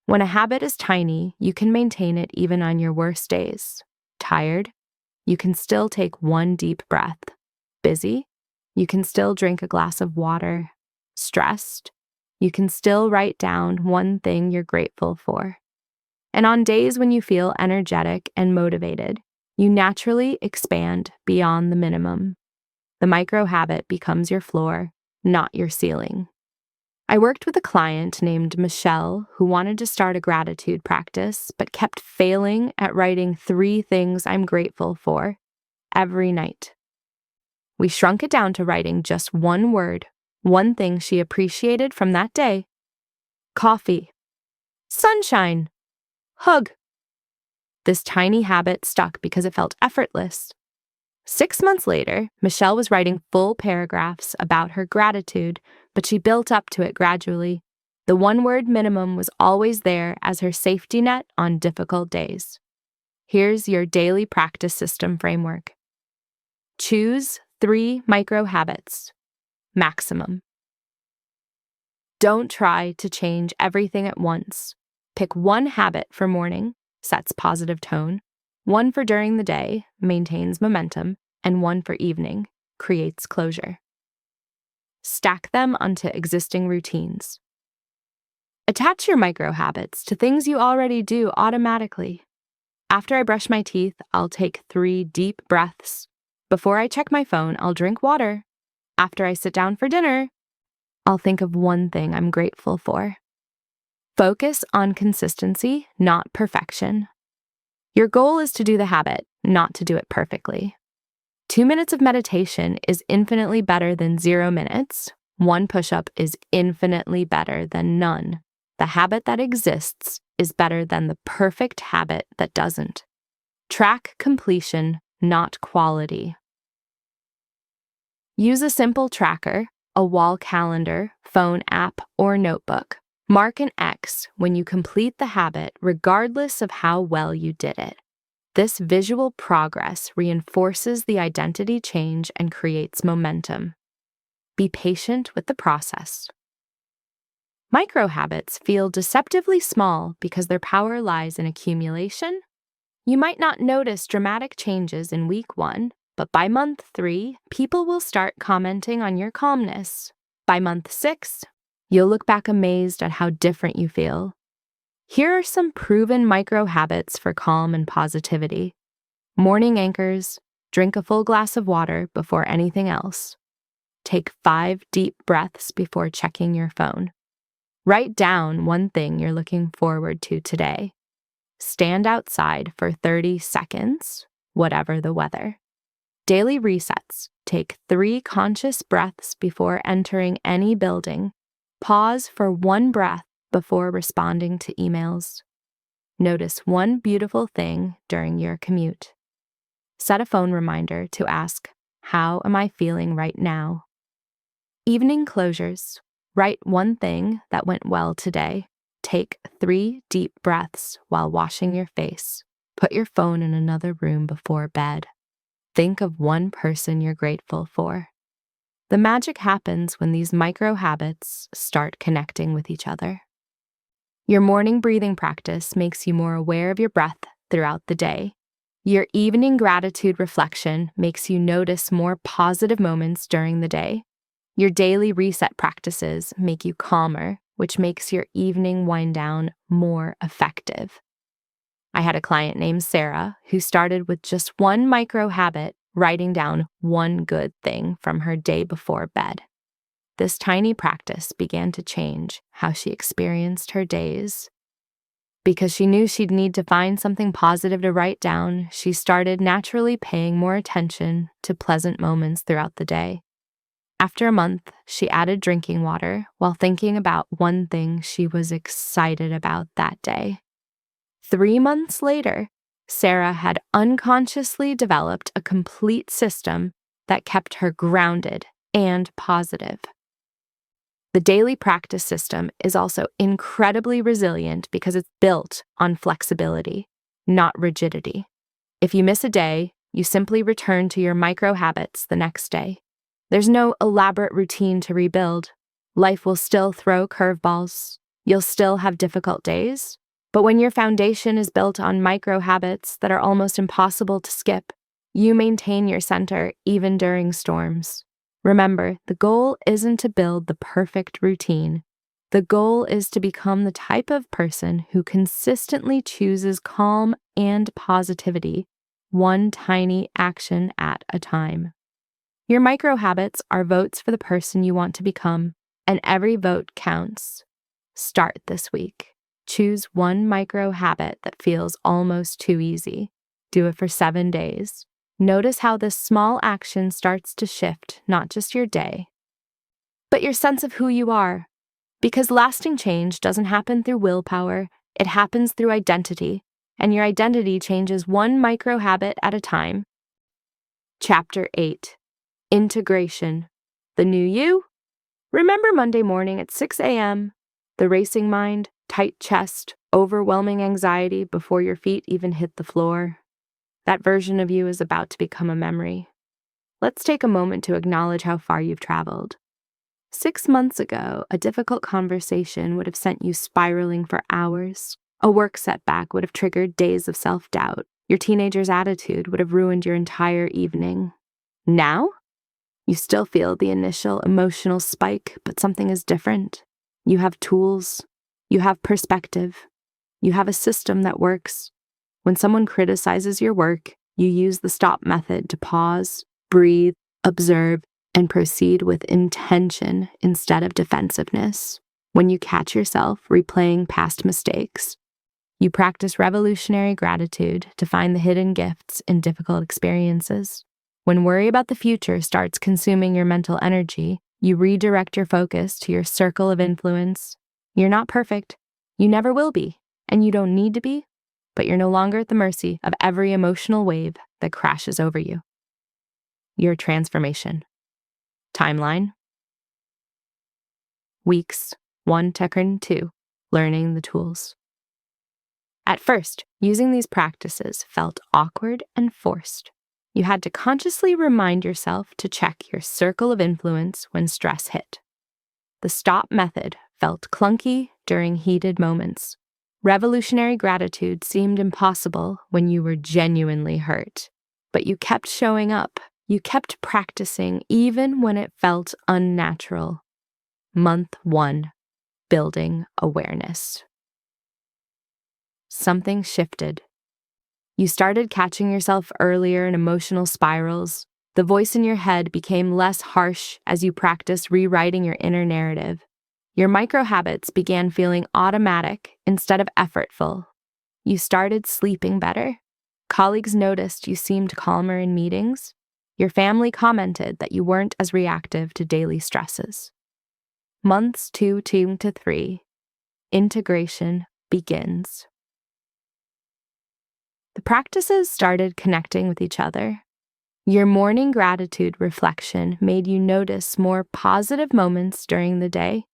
When a habit is tiny, you can maintain it even on your worst days. Tired? You can still take 1 deep breath. Busy? You can still drink a glass of water. Stressed? You can still write down 1 thing you're grateful for. And on days when you feel energetic and motivated, you naturally expand beyond the minimum. The micro habit becomes your floor, not your ceiling. I worked with a client named Michelle who wanted to start a gratitude practice, but kept failing at writing 3 things I'm grateful for every night. We shrunk it down to writing just 1 word, 1 thing she appreciated from that day. Coffee. Sunshine. Hug. This tiny habit stuck because it felt effortless. 6 months later, Michelle was writing full paragraphs about her gratitude, but she built up to it gradually. The 1-word minimum was always there as her safety net on difficult days. Here's your daily practice system framework. Choose 3 micro habits. Maximum. Don't try to change everything at once. Pick 1 habit for morning, sets positive tone, 1 for during the day, maintains momentum, and 1 for evening, creates closure. Stack them onto existing routines. Attach your micro habits to things you already do automatically. After I brush my teeth, I'll take 3 deep breaths. Before I check my phone, I'll drink water. After I sit down for dinner, I'll think of 1 thing I'm grateful for. Focus on consistency, not perfection. Your goal is to do the habit, not to do it perfectly. 2 minutes of meditation is infinitely better than 0 minutes. 1 push-up is infinitely better than none. The habit that exists is better than the perfect habit that doesn't. Track completion, not quality. Use a simple tracker, a wall calendar, phone app, or notebook. Mark an X when you complete the habit, regardless of how well you did it. This visual progress reinforces the identity change and creates momentum. Be patient with the process. Micro habits feel deceptively small because their power lies in accumulation. You might not notice dramatic changes in week 1, but by month 3, people will start commenting on your calmness. By month 6, you'll look back amazed at how different you feel. Here are some proven micro habits for calm and positivity. Morning anchors: drink a full glass of water before anything else. Take 5 deep breaths before checking your phone. Write down one thing you're looking forward to today. Stand outside for 30 seconds, whatever the weather. Daily resets: take 3 conscious breaths before entering any building. Pause for 1 breath before responding to emails. Notice one beautiful thing during your commute. Set a phone reminder to ask, "How am I feeling right now?" Evening closures: write one thing that went well today. Take 3 deep breaths while washing your face. Put your phone in another room before bed. Think of one person you're grateful for. The magic happens when these micro habits start connecting with each other. Your morning breathing practice makes you more aware of your breath throughout the day. Your evening gratitude reflection makes you notice more positive moments during the day. Your daily reset practices make you calmer, which makes your evening wind down more effective. I had a client named Sarah who started with just one micro habit, writing down one good thing from her day before bed. This tiny practice began to change how she experienced her days. Because she knew she'd need to find something positive to write down, she started naturally paying more attention to pleasant moments throughout the day. After a month, she added drinking water while thinking about one thing she was excited about that day. 3 months later, Sarah had unconsciously developed a complete system that kept her grounded and positive. The daily practice system is also incredibly resilient because it's built on flexibility, not rigidity. If you miss a day, you simply return to your micro habits the next day. There's no elaborate routine to rebuild. Life will still throw curveballs. You'll still have difficult days. But when your foundation is built on micro habits that are almost impossible to skip, you maintain your center even during storms. Remember, the goal isn't to build the perfect routine. The goal is to become the type of person who consistently chooses calm and positivity, one tiny action at a time. Your micro habits are votes for the person you want to become, and every vote counts. Start this week. Choose one micro habit that feels almost too easy. Do it for 7 days. Notice how this small action starts to shift not just your day, but your sense of who you are. Because lasting change doesn't happen through willpower, it happens through identity, and your identity changes one micro habit at a time. Chapter 8: Integration. The new you? Remember Monday morning at 6 a.m.? The racing mind, tight chest, overwhelming anxiety before your feet even hit the floor? That version of you is about to become a memory. Let's take a moment to acknowledge how far you've traveled. 6 months ago, a difficult conversation would have sent you spiraling for hours. A work setback would have triggered days of self-doubt. Your teenager's attitude would have ruined your entire evening. Now, you still feel the initial emotional spike, but something is different. You have tools. You have perspective. You have a system that works. When someone criticizes your work, you use the stop method to pause, breathe, observe, and proceed with intention instead of defensiveness. When you catch yourself replaying past mistakes, you practice revolutionary gratitude to find the hidden gifts in difficult experiences. When worry about the future starts consuming your mental energy, you redirect your focus to your circle of influence. You're not perfect. You never will be, and you don't need to be, but you're no longer at the mercy of every emotional wave that crashes over you. Your transformation. Timeline: weeks 1 to 2. learning the tools. At first, using these practices felt awkward and forced. You had to consciously remind yourself to check your circle of influence when stress hit. The stop method felt clunky during heated moments. Revolutionary gratitude seemed impossible when you were genuinely hurt. But you kept showing up. You kept practicing even when it felt unnatural. Month 1, building awareness. Something shifted. You started catching yourself earlier in emotional spirals. The voice in your head became less harsh as you practiced rewriting your inner narrative. Your micro habits began feeling automatic instead of effortful. You started sleeping better. Colleagues noticed you seemed calmer in meetings. Your family commented that you weren't as reactive to daily stresses. Months 2 to 3, integration begins. The practices started connecting with each other. Your morning gratitude reflection made you notice more positive moments during the day.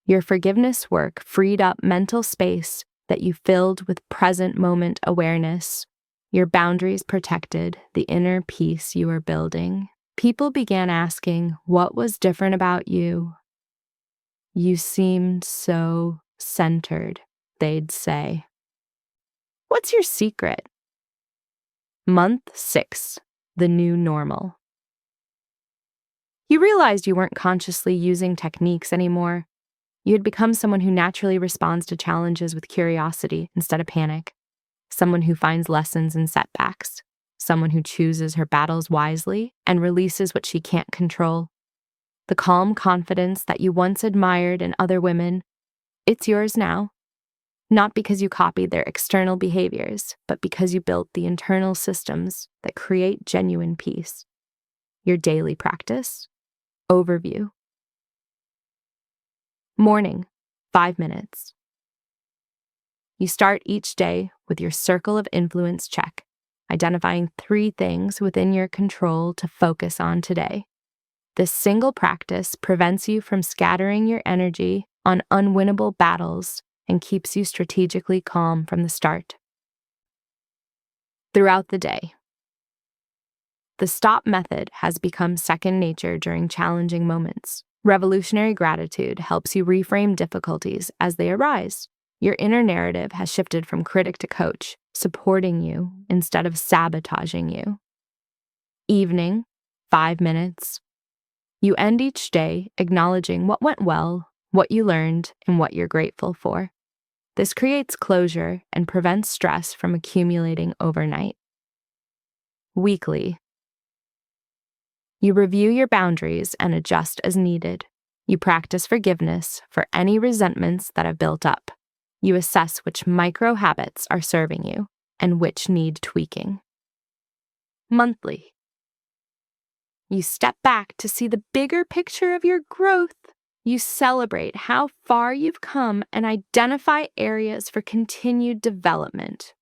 Your forgiveness work freed up mental space that you filled with present moment awareness. Your boundaries protected the inner peace you were building. People began asking what was different about you. You seemed so centered, they'd say. What's your secret? Month 6, the new normal. You realized you weren't consciously using techniques anymore. You had become someone who naturally responds to challenges with curiosity instead of panic, someone who finds lessons in setbacks, someone who chooses her battles wisely and releases what she can't control. The calm confidence that you once admired in other women, it's yours now. Not because you copied their external behaviors, but because you built the internal systems that create genuine peace. Your daily practice. Overview. Morning, 5 minutes. You start each day with your circle of influence check, identifying 3 things within your control to focus on today. This single practice prevents you from scattering your energy on unwinnable battles and keeps you strategically calm from the start. Throughout the day, the stop method has become second nature during challenging moments. Revolutionary gratitude helps you reframe difficulties as they arise. Your inner narrative has shifted from critic to coach, supporting you instead of sabotaging you. Evening, 5 minutes. You end each day acknowledging what went well, what you learned, and what you're grateful for. This creates closure and prevents stress from accumulating overnight. Weekly. You review your boundaries and adjust as needed. You practice forgiveness for any resentments that have built up. You assess which micro habits are serving you and which need tweaking. Monthly. You step back to see the bigger picture of your growth. You celebrate how far you've come and identify areas for continued development.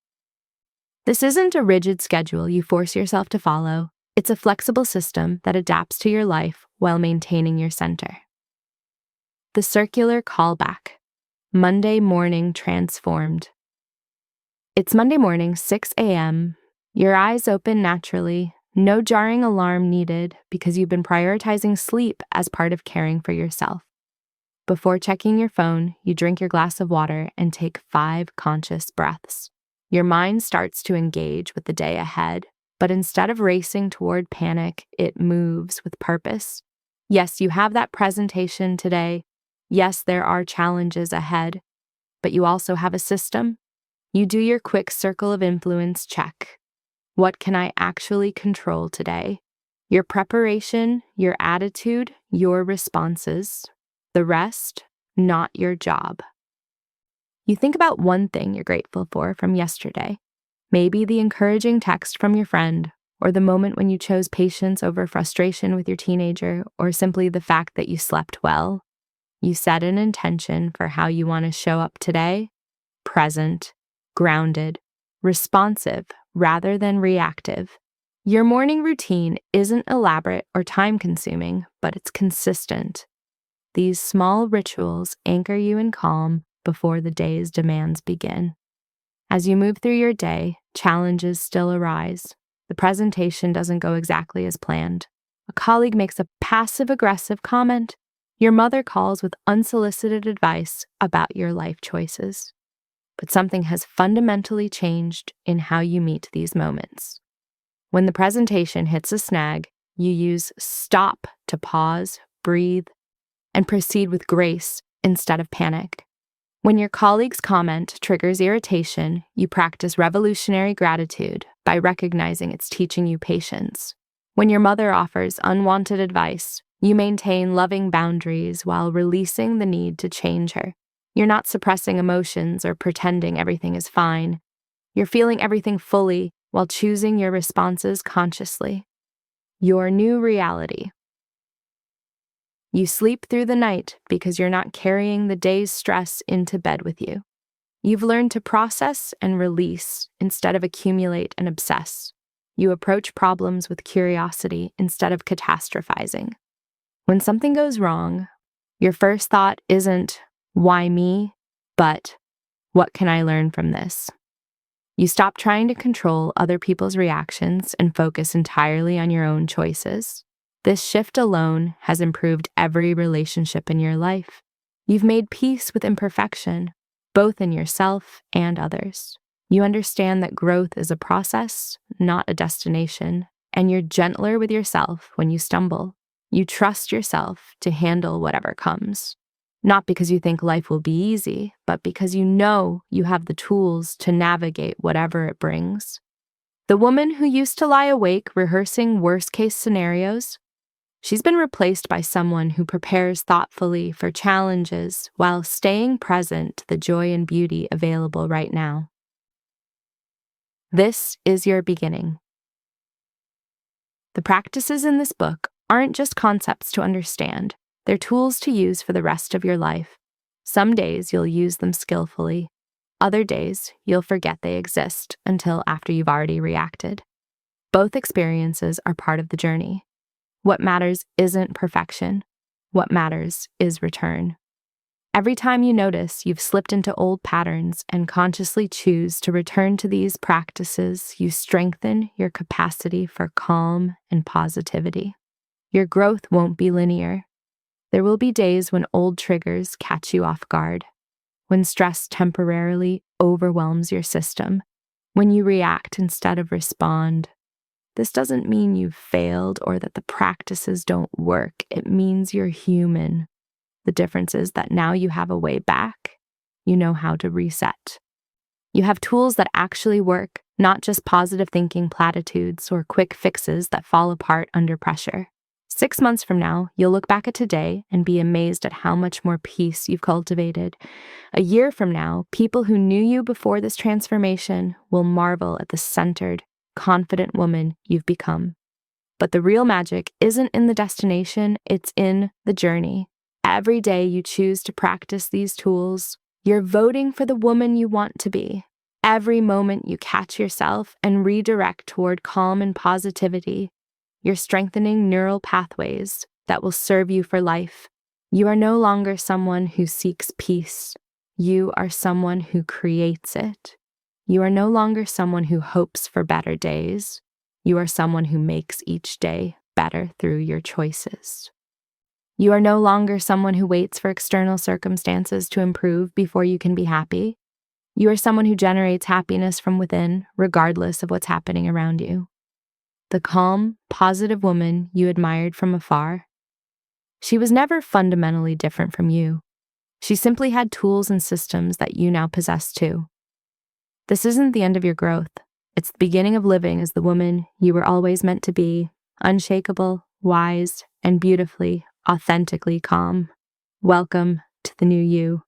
This isn't a rigid schedule you force yourself to follow. It's a flexible system that adapts to your life while maintaining your center. The circular callback. Monday morning transformed. It's Monday morning, 6 a.m. Your eyes open naturally. No jarring alarm needed because you've been prioritizing sleep as part of caring for yourself. Before checking your phone, you drink your glass of water and take 5 conscious breaths. Your mind starts to engage with the day ahead, but instead of racing toward panic, it moves with purpose. Yes, you have that presentation today. Yes, there are challenges ahead, but you also have a system. You do your quick circle of influence check. What can I actually control today? Your preparation, your attitude, your responses. The rest, not your job. You think about one thing you're grateful for from yesterday. Maybe the encouraging text from your friend, or the moment when you chose patience over frustration with your teenager, or simply the fact that you slept well. You set an intention for how you want to show up today. Present, grounded, responsive rather than reactive. Your morning routine isn't elaborate or time-consuming, but it's consistent. These small rituals anchor you in calm before the day's demands begin. As you move through your day, challenges still arise. The presentation doesn't go exactly as planned. A colleague makes a passive-aggressive comment. Your mother calls with unsolicited advice about your life choices. But something has fundamentally changed in how you meet these moments. When the presentation hits a snag, you use stop to pause, breathe, and proceed with grace instead of panic. When your colleague's comment triggers irritation, you practice revolutionary gratitude by recognizing it's teaching you patience. When your mother offers unwanted advice, you maintain loving boundaries while releasing the need to change her. You're not suppressing emotions or pretending everything is fine. You're feeling everything fully while choosing your responses consciously. Your new reality. You sleep through the night because you're not carrying the day's stress into bed with you. You've learned to process and release instead of accumulate and obsess. You approach problems with curiosity instead of catastrophizing. When something goes wrong, your first thought isn't, why me, but what can I learn from this? You stop trying to control other people's reactions and focus entirely on your own choices. This shift alone has improved every relationship in your life. You've made peace with imperfection, both in yourself and others. You understand that growth is a process, not a destination, and you're gentler with yourself when you stumble. You trust yourself to handle whatever comes. Not because you think life will be easy, but because you know you have the tools to navigate whatever it brings. The woman who used to lie awake rehearsing worst-case scenarios, she's been replaced by someone who prepares thoughtfully for challenges while staying present to the joy and beauty available right now. This is your beginning. The practices in this book aren't just concepts to understand, they're tools to use for the rest of your life. Some days you'll use them skillfully. Other days you'll forget they exist until after you've already reacted. Both experiences are part of the journey. What matters isn't perfection. What matters is return. Every time you notice you've slipped into old patterns and consciously choose to return to these practices, you strengthen your capacity for calm and positivity. Your growth won't be linear. There will be days when old triggers catch you off guard, when stress temporarily overwhelms your system, when you react instead of respond. This doesn't mean you've failed or that the practices don't work. It means you're human. The difference is that now you have a way back. You know how to reset. You have tools that actually work, not just positive thinking platitudes or quick fixes that fall apart under pressure. 6 months from now, you'll look back at today and be amazed at how much more peace you've cultivated. A year from now, people who knew you before this transformation will marvel at the centered, confident woman you've become. But the real magic isn't in the destination, it's in the journey. Every day you choose to practice these tools, you're voting for the woman you want to be. Every moment you catch yourself and redirect toward calm and positivity, you're strengthening neural pathways that will serve you for life. You are no longer someone who seeks peace. You are someone who creates it. You are no longer someone who hopes for better days. You are someone who makes each day better through your choices. You are no longer someone who waits for external circumstances to improve before you can be happy. You are someone who generates happiness from within, regardless of what's happening around you. The calm, positive woman you admired from afar, she was never fundamentally different from you. She simply had tools and systems that you now possess too. This isn't the end of your growth. It's the beginning of living as the woman you were always meant to be, unshakable, wise, and beautifully, authentically calm. Welcome to the new you.